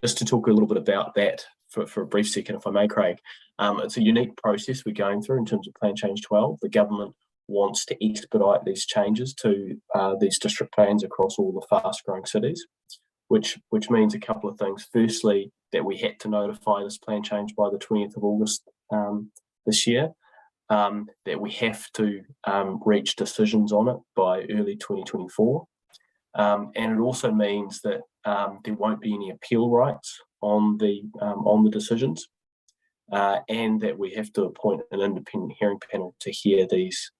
just to talk a little bit about that for a brief second, if I may, Craig, it's a unique process we're going through in terms of Plan Change 12. The government wants to expedite these changes to these district plans across all the fast-growing cities, which means a couple of things. Firstly, that we had to notify this plan change by the 20th of August this year, that we have to reach decisions on it by early 2024, and it also means that there won't be any appeal rights on the decisions, and that we have to appoint an independent hearing panel to hear these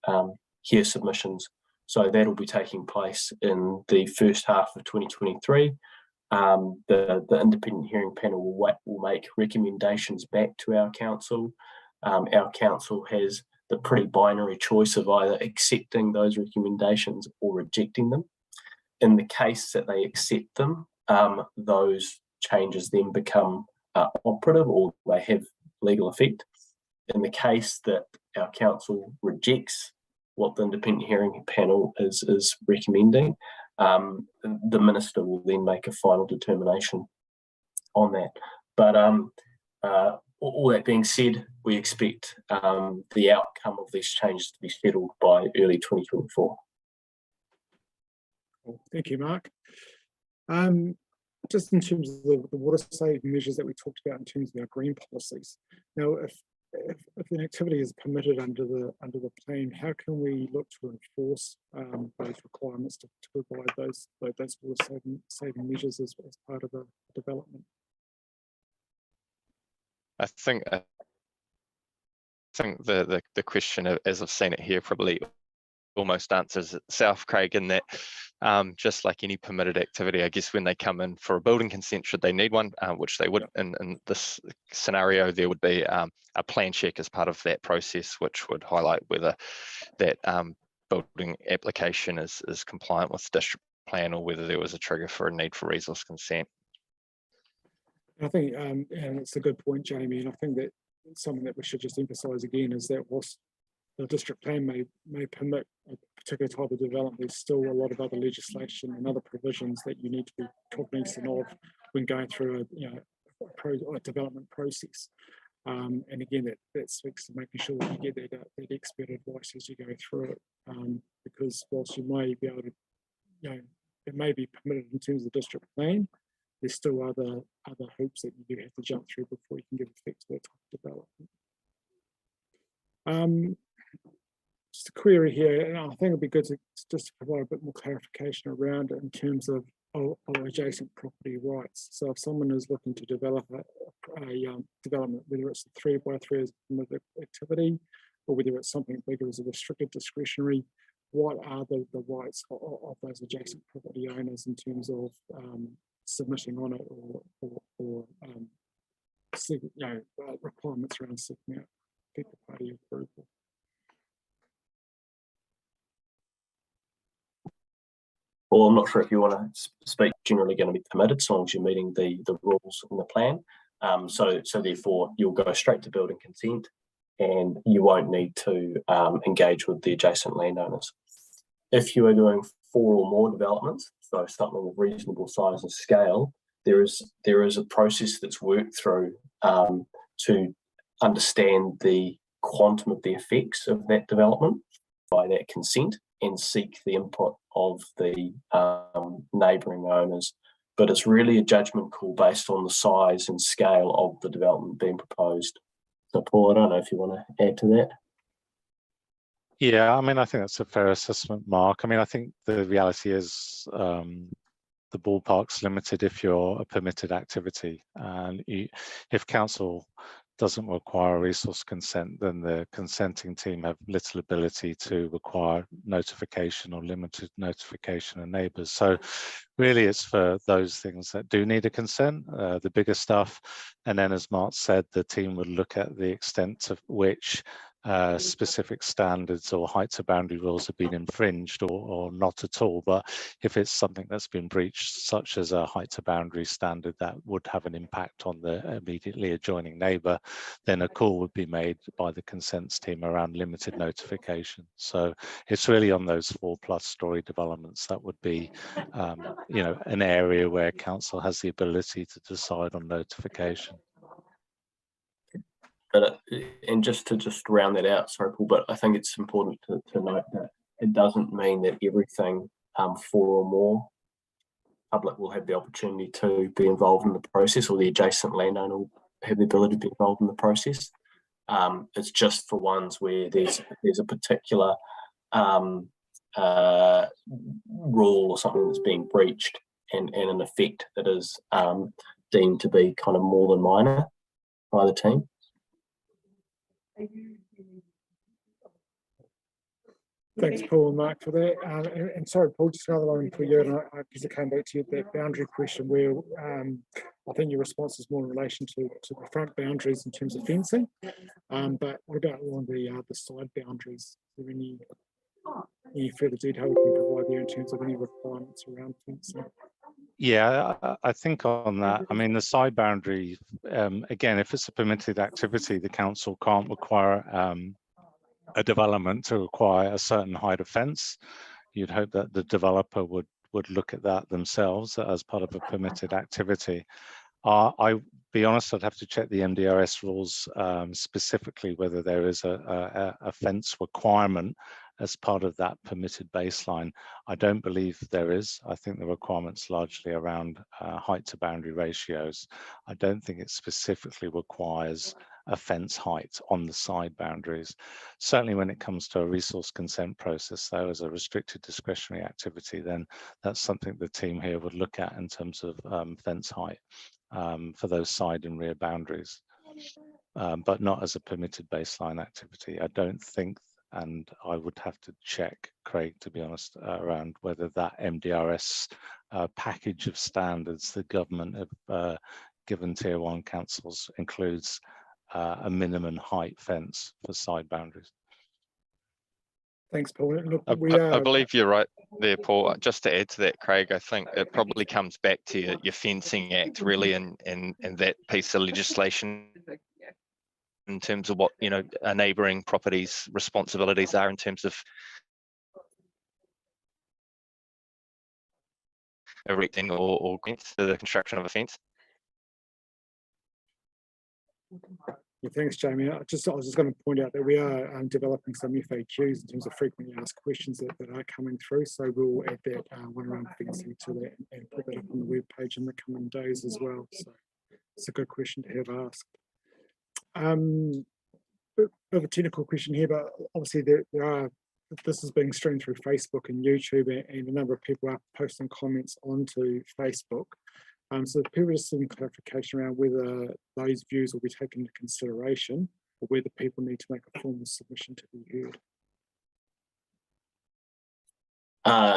submissions. So that'll be taking place in the first half of 2023. The independent hearing panel will make recommendations back to our council. Our council has the pretty binary choice of either accepting those recommendations or rejecting them. In the case that they accept them, those changes then become operative, or they have legal effect. In the case that our council rejects what the independent hearing panel is recommending, the minister will then make a final determination on that. But all that being said, we expect the outcome of these changes to be settled by early 2024. Thank you, Mark. Just in terms of the water saving measures that we talked about in terms of our green policies. Now, if an activity is permitted under the plan, how can we look to enforce those requirements to provide those water saving measures as part of a development? I think the question, as I've seen it here, probably almost answers itself, Craig, in that just like any permitted activity, I guess when they come in for a building consent, should they need one, which they would in this scenario, there would be a plan check as part of that process, which would highlight whether that building application is compliant with the district plan, or whether there was a trigger for a need for resource consent. I think, and it's a good point, Jamie, and I think that something that we should just emphasise again is that whilst the district plan may permit a particular type of development, there's still a lot of other legislation and other provisions that you need to be cognizant of when going through a development process. And again, that speaks to making sure that you get that expert advice as you go through it, because whilst you may be able to, it may be permitted in terms of the district plan, there's still other hoops that you do have to jump through before you can give effect to that type of development. Just a query here, and I think it'd be good to just provide a bit more clarification around it in terms of adjacent property rights. So if someone is looking to develop a development, whether it's a 3x3 as a permitted activity, or whether it's something bigger as a restricted discretionary, what are the rights of those adjacent property owners in terms of submitting on it, or requirements around seeking out people party approval? Well, I'm not sure if you want to speak generally going to be permitted, so long as you're meeting the rules in the plan. So therefore you'll go straight to building consent, and you won't need to engage with the adjacent landowners. If you are doing 4 or more developments, so something of reasonable size and scale, there is a process that's worked through to understand the quantum of the effects of that development by that consent, and seek the input of the neighbouring owners. But it's really a judgment call based on the size and scale of the development being proposed. So Paul, I don't know if you want to add to that. Yeah, I mean, I think that's a fair assessment, Mark. I mean, I think the reality is the ballpark's limited if you're a permitted activity, and if council doesn't require resource consent, then the consenting team have little ability to require notification or limited notification of neighbours. So really it's for those things that do need a consent, the bigger stuff. And then, as Mark said, the team would look at the extent to which specific standards or height to boundary rules have been infringed, or not at all. But if it's something that's been breached, such as a height to boundary standard that would have an impact on the immediately adjoining neighbour, then a call would be made by the consents team around limited notification. So it's really on those 4+ story developments that would be an area where council has the ability to decide on notification. And just to round that out, sorry Paul, but I think it's important to note that it doesn't mean that everything 4 or more public will have the opportunity to be involved in the process, or the adjacent landowner will have the ability to be involved in the process. It's just for ones where there's a particular rule or something that's being breached, and in effect it is deemed to be kind of more than minor by the team. Thanks, Paul and Mark, for that. And sorry, Paul, just another one for you. And I guess it came back to you, that boundary question where I think your response is more in relation to the front boundaries in terms of fencing. But what about on the side boundaries? Is there any further detail we can provide there in terms of any requirements around fencing? Yeah, I think on that, I mean, the side boundary, again, if it's a permitted activity, the council can't require a development to require a certain height of fence. You'd hope that the developer would look at that themselves as part of a permitted activity. I'll be honest, I'd have to check the MDRS rules specifically whether there is a fence requirement as part of that permitted baseline. I don't believe there is. I think the requirement's largely around height to boundary ratios. I don't think it specifically requires a fence height on the side boundaries. Certainly when it comes to a resource consent process, though, as a restricted discretionary activity, then that's something the team here would look at in terms of fence height for those side and rear boundaries, but not as a permitted baseline activity. I don't think, and I would have to check, Craig, to be honest, around whether that MDRS package of standards the government have given Tier 1 councils includes a minimum height fence for side boundaries. Thanks, Paul. Look, I believe you're right there, Paul. Just to add to that, Craig, I think it probably comes back to your Fencing Act, really, and that piece of legislation in terms of what, you know, a neighbouring property's responsibilities are in terms of erecting or the construction of a fence. Yeah, thanks, Jamie. I was just going to point out that we are developing some FAQs in terms of frequently asked questions that are coming through. So we'll add that one around fencing to that and put that up on the web page in the coming days as well. So it's a good question to have asked. Bit of a technical question here, but obviously this is being streamed through Facebook and YouTube, and a number of people are posting comments onto Facebook. So people just seeking clarification around whether those views will be taken into consideration or whether people need to make a formal submission to be heard.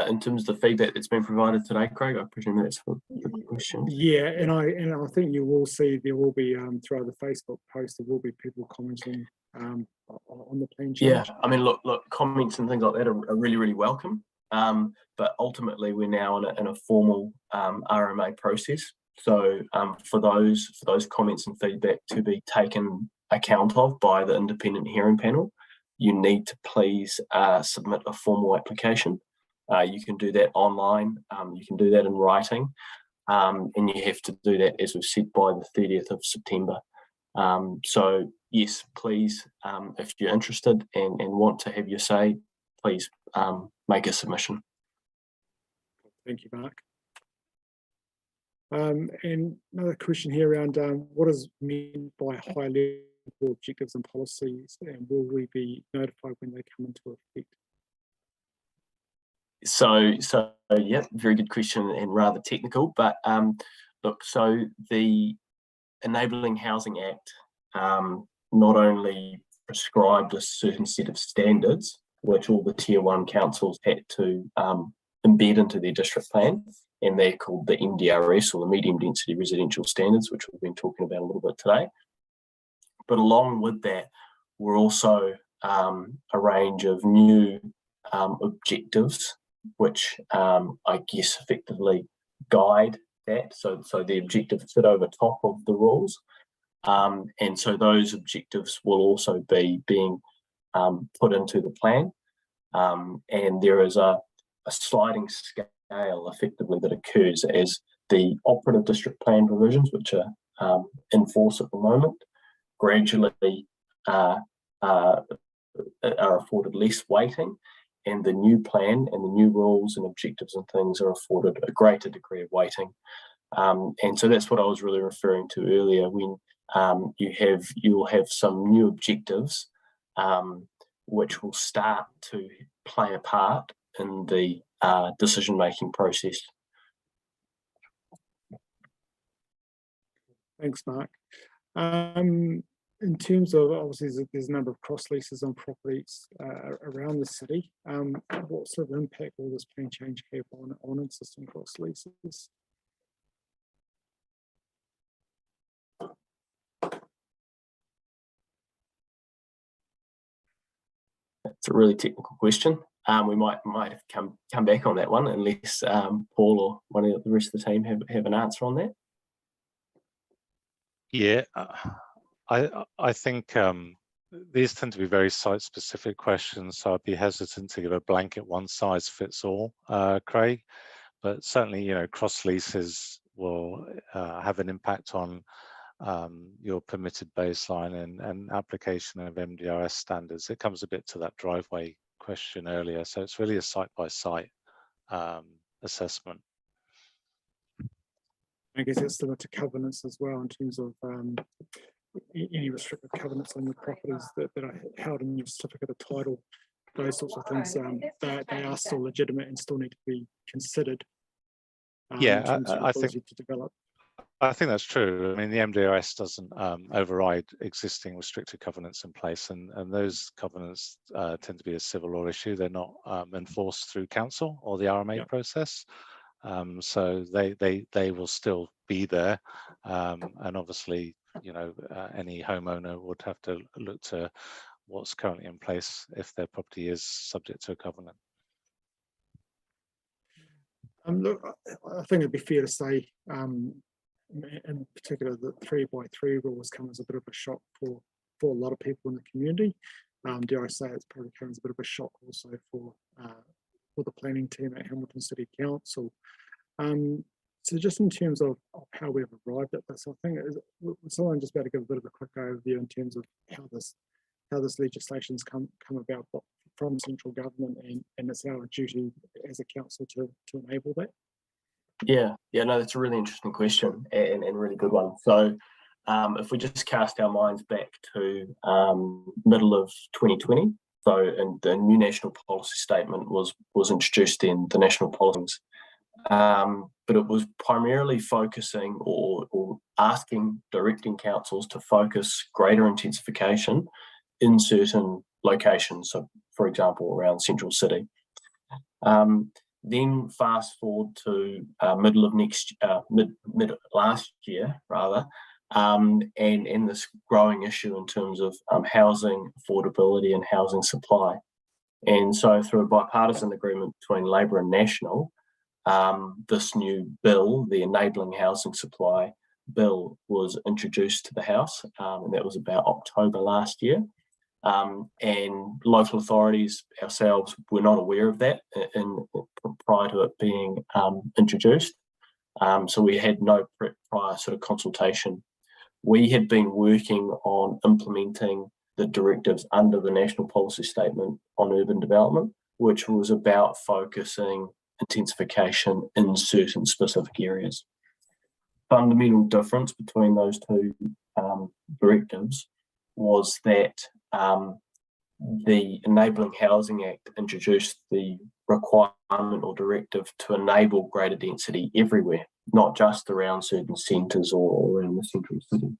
In terms of the feedback that's been provided today, Craig, I presume that's the question. Yeah, and I think you will see there will be throughout the Facebook post there will be people commenting on the plan change. Yeah, I mean, look, comments and things like that are really, really welcome. But ultimately, we're now in a formal RMA process. So for those comments and feedback to be taken account of by the independent hearing panel, you need to please submit a formal application. You can do that online. You can do that in writing, and you have to do that, as we've said, by the 30th of September. So yes, please, if you're interested and want to have your say, please make a submission. Thank you, Mark. And another question here around what is meant by high-level objectives and policies, and will we be notified when they come into effect? So yeah, very good question and rather technical, but look, so the Enabling Housing Act not only prescribed a certain set of standards which all the Tier 1 councils had to embed into their district plan, and they're called the MDRS, or the Medium Density Residential Standards, which we've been talking about a little bit today. But along with that, we're also a range of new objectives, which I guess effectively guide that. So the objectives sit over top of the rules. And so those objectives will also be being put into the plan. And there is a sliding scale effectively that occurs as the operative district plan provisions, which are in force at the moment, gradually are afforded less weighting, and the new plan and the new rules and objectives and things are afforded a greater degree of weighting. And so that's what I was really referring to earlier, when you'll have some new objectives which will start to play a part in the decision-making process. Thanks, Mark. In terms of, obviously, there's a number of cross leases on properties around the city. What sort of impact will this plan change have on existing cross leases? It's a really technical question. We might have come back on that one, unless Paul or one of the rest of the team have an answer on that. Yeah, I think these tend to be very site-specific questions, so I'd be hesitant to give a blanket one-size-fits-all, Craig. But certainly, you know, cross leases will have an impact on your permitted baseline and application of MDRS standards. It comes a bit to that driveway question earlier, so it's really a site-by-site assessment. I guess it's similar to covenants as well, in terms of any restrictive covenants on your properties that are held in your certificate of title. Those sorts of things, they are still legitimate and still need to be considered. Yeah, I think to develop. I think that's true. I mean, the MDRS doesn't override existing restricted covenants in place, and those covenants tend to be a civil law issue. They're not enforced through council or the RMA process. So they will still be there, and obviously, you know, any homeowner would have to look to what's currently in place if their property is subject to a covenant. Look, I think it'd be fair to say, in particular, the 3x3 rule has come as a bit of a shock for a lot of people in the community. Dare I say, it's probably come as a bit of a shock also for the planning team at Hamilton City Council. So just in terms of how we've arrived at this, I think someone just about to give a bit of a quick overview in terms of how this legislation's come about from central government, and it's our duty as a council to enable that. Yeah, no, that's a really interesting question and really good one. So if we just cast our minds back to middle of 2020, so and the new national policy statement was introduced in the national policies, but it was primarily focusing or directing councils to focus greater intensification in certain locations. So, for example, around Central City. Then fast forward to middle of mid last year rather, and this growing issue in terms of housing affordability and housing supply. And so through a bipartisan agreement between Labor and National, this new bill, the Enabling Housing Supply Bill, was introduced to the House, and that was about October last year. And local authorities, ourselves, were not aware of that prior to it being introduced. So we had no prior sort of consultation. We had been working on implementing the directives under the National Policy Statement on Urban Development, which was about focusing intensification in certain specific areas. Fundamental difference between those two directives was that the Enabling Housing Act introduced the requirement or directive to enable greater density everywhere, not just around certain centres or around the central city.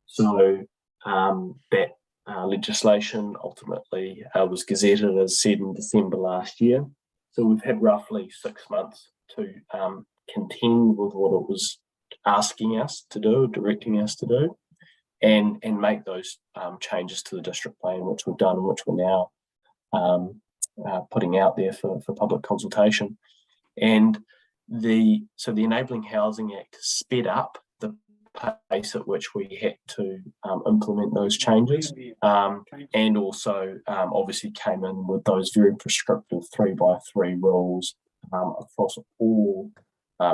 So that legislation ultimately was gazetted, as said, in December last year. So we've had roughly 6 months to contend with what it was asking us to do, directing us to do, and make those changes to the district plan, which we've done, and which we're now putting out there for public consultation. And so the Enabling Housing Act sped up the pace at which we had to implement those changes, and also obviously came in with those very prescriptive 3x3 rules across all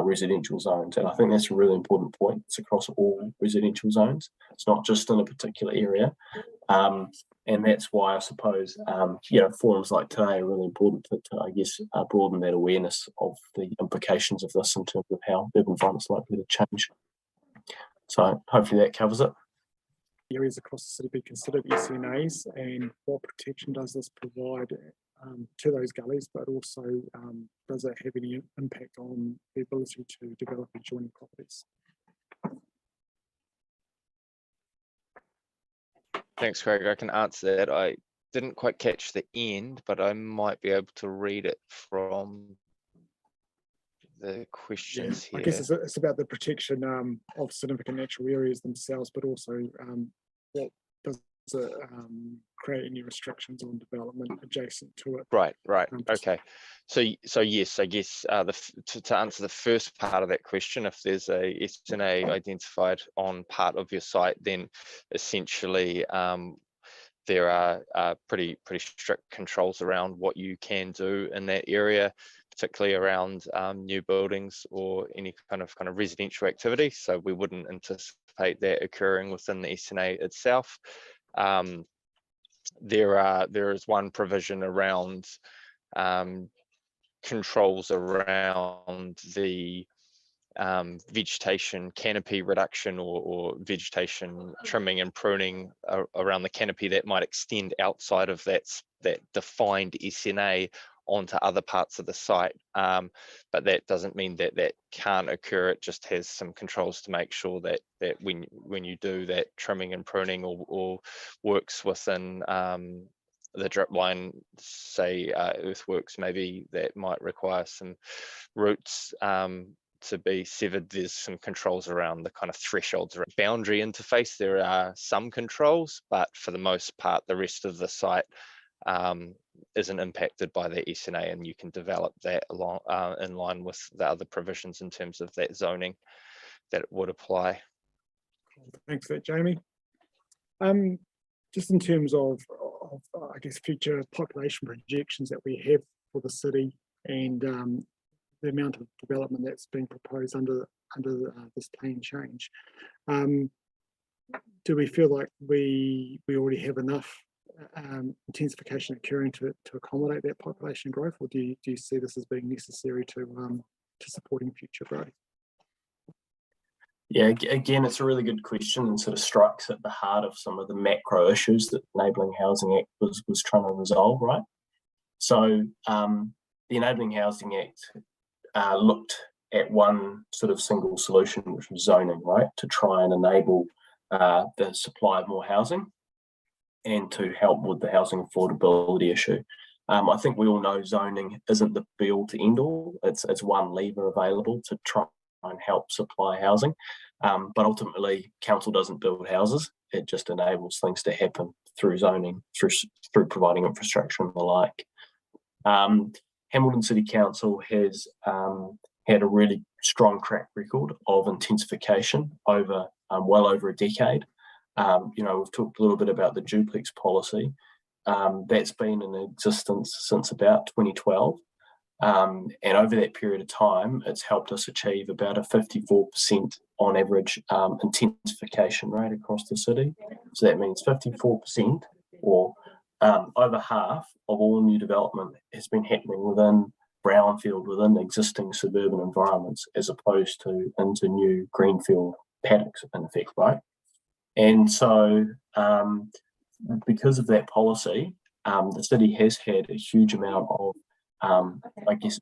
residential zones. And I think that's a really important point. It's across all residential zones. It's not just in a particular area. And that's why I suppose forums like today are really important to I guess broaden that awareness of the implications of this in terms of how urban environment's likely to change. So hopefully that covers it. areas across the city be considered SNAs, and what protection does this provide to those gullies, but also does it have any impact on the ability to develop adjoining properties? Thanks, Craig. I can answer that. I didn't quite catch the end, but I might be able to read it from the questions here. I guess it's about the protection of significant natural areas themselves, but also what does it create any restrictions on development adjacent to it? Right. Okay. So yes, I guess to answer the first part of that question, if there's a SNA identified on part of your site, then essentially there are pretty strict controls around what you can do in that area, particularly around new buildings or any kind of residential activity. So we wouldn't anticipate that occurring within the SNA itself. There is one provision around controls around the vegetation canopy reduction or vegetation trimming and pruning around the canopy that might extend outside of that defined SNA onto other parts of the site, but that doesn't mean that can't occur. It just has some controls to make sure that when you do that trimming and pruning or works within the drip line, say earthworks maybe that might require some roots to be severed, there's some controls around the kind of thresholds around boundary interface. There are some controls, but for the most part the rest of the site isn't impacted by the SNA, and you can develop that along in line with the other provisions in terms of that zoning that it would apply. Thanks for that, Jamie. Just in terms of I guess future population projections that we have for the city and the amount of development that's being proposed under this plan change, do we feel like we already have enough intensification occurring to accommodate that population growth, or do you see this as being necessary to supporting future growth? Yeah, again, it's a really good question and sort of strikes at the heart of some of the macro issues that the Enabling Housing Act was trying to resolve, right? So the Enabling Housing Act looked at one sort of single solution, which was zoning, right, to try and enable the supply of more housing and to help with the housing affordability issue. I think we all know zoning isn't the be-all to end-all. It's one lever available to try and help supply housing, but ultimately council doesn't build houses. It just enables things to happen through zoning, through providing infrastructure and the like. Hamilton City Council has had a really strong track record of intensification over well over a decade. We've talked a little bit about the duplex policy. That's been in existence since about 2012. And over that period of time, it's helped us achieve about a 54% on average intensification rate across the city. So that means 54%, or over half of all new development has been happening within brownfield, within existing suburban environments, as opposed to into new greenfield paddocks, in effect, right? And so because of that policy, the city has had a huge amount of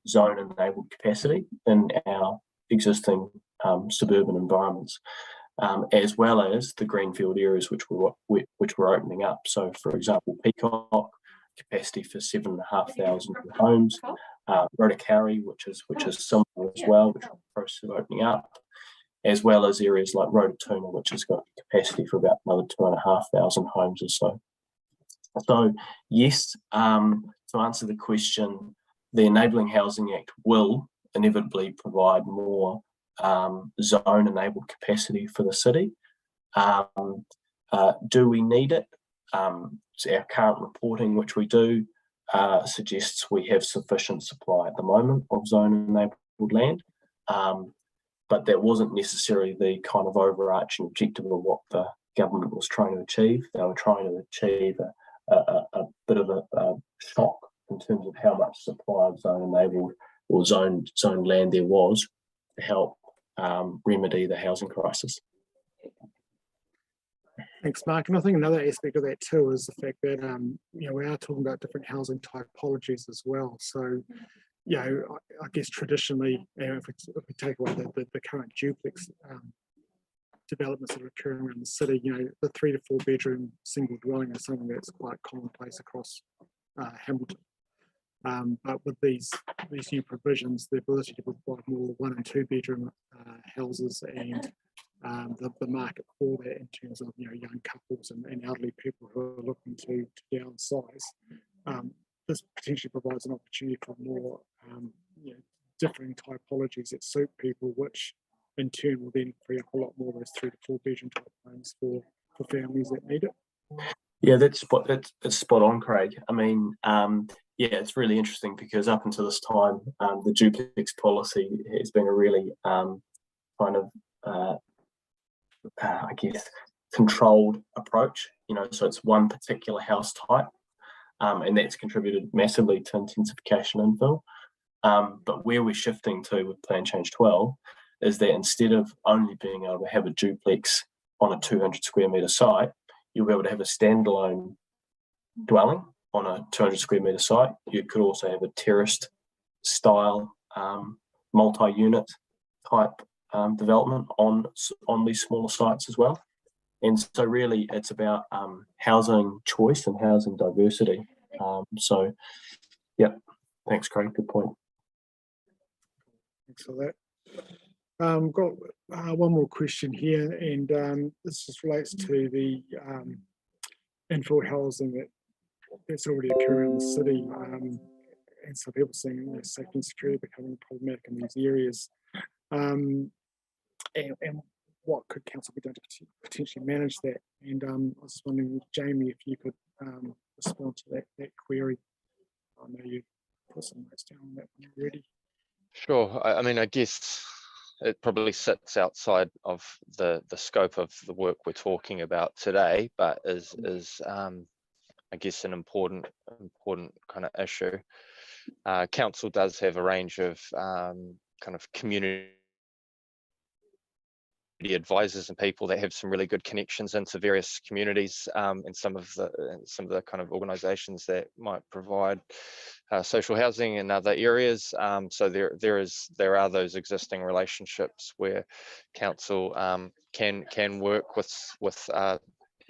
zone-enabled capacity in our existing suburban environments, as well as the greenfield areas which we're opening up. So, for example, Peacock, capacity for 7,500 homes, Rotakari, which is similar as well, which we're in the process of opening up, as well as areas like Rotatuna, which has got capacity for about another 2,500 homes or so. So, yes, to answer the question, the Enabling Housing Act will inevitably provide more zone-enabled capacity for the city. Do we need it? Our current reporting, which we do, suggests we have sufficient supply at the moment of zone-enabled land, but that wasn't necessarily the kind of overarching objective of what the government was trying to achieve. They were trying to achieve a bit of a shock in terms of how much supply of zone-enabled or zoned land there was to help remedy the housing crisis. Thanks, Mark. And I think another aspect of that too is the fact that you know, we are talking about different housing typologies as well. So, you know, I guess traditionally, you know, if we take away the current duplex developments that are occurring around the city, you know, the 3 to 4 bedroom single dwelling is something that's quite commonplace across Hamilton. But with these new provisions, the ability to provide more 1 and 2 bedroom houses and the market for that in terms of, you know, young couples and elderly people who are looking to downsize, this potentially provides an opportunity for more you know, differing typologies that suit people, which in turn will then free up a lot more of those 3 to 4 bedroom type homes for families that need it. Yeah, that's spot on, Craig. I mean, yeah, it's really interesting because up until this time, the duplex policy has been a really kind of, I guess, controlled approach. You know, so it's one particular house type, and that's contributed massively to intensification infill. But where we're shifting to with Plan Change 12 is that instead of only being able to have a duplex on a 200 square metre site, you'll be able to have a standalone dwelling on a 200 square metre site. You could also have a terraced style multi-unit type development on these smaller sites as well. And so really it's about housing choice and housing diversity. So, yeah, thanks, Craig, good point. Thanks for that. Got one more question here, and this just relates to the infill housing that's already occurring in the city, and some people saying, you know, safety and security becoming problematic in these areas, and what could council be done to potentially manage that? And I was just wondering, Jamie, if you could respond to that query. I know you put some notes down on that one already. Sure. I mean, I guess it probably sits outside of the scope of the work we're talking about today, but is I guess an important kind of issue. Council does have a range of kind of community advisors and people that have some really good connections into various communities, and some of the kind of organisations that might provide social housing in other areas. So there are those existing relationships where council can work with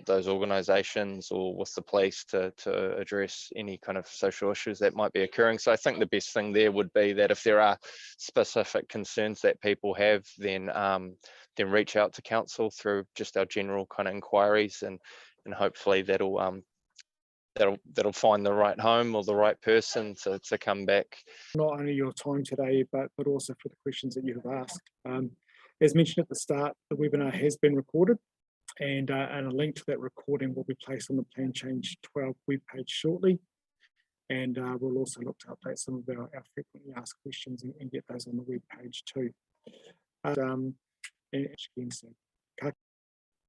those organisations or with the police to address any kind of social issues that might be occurring. So I think the best thing there would be that if there are specific concerns that people have, then reach out to council through just our general kind of inquiries, and hopefully that'll find the right home or the right person to come back. Not only your time today, but also for the questions that you have asked. As mentioned at the start, the webinar has been recorded, and a link to that recording will be placed on the Plan Change 12 webpage shortly. And we'll also look to update some of our frequently asked questions and get those on the webpage too. And again, so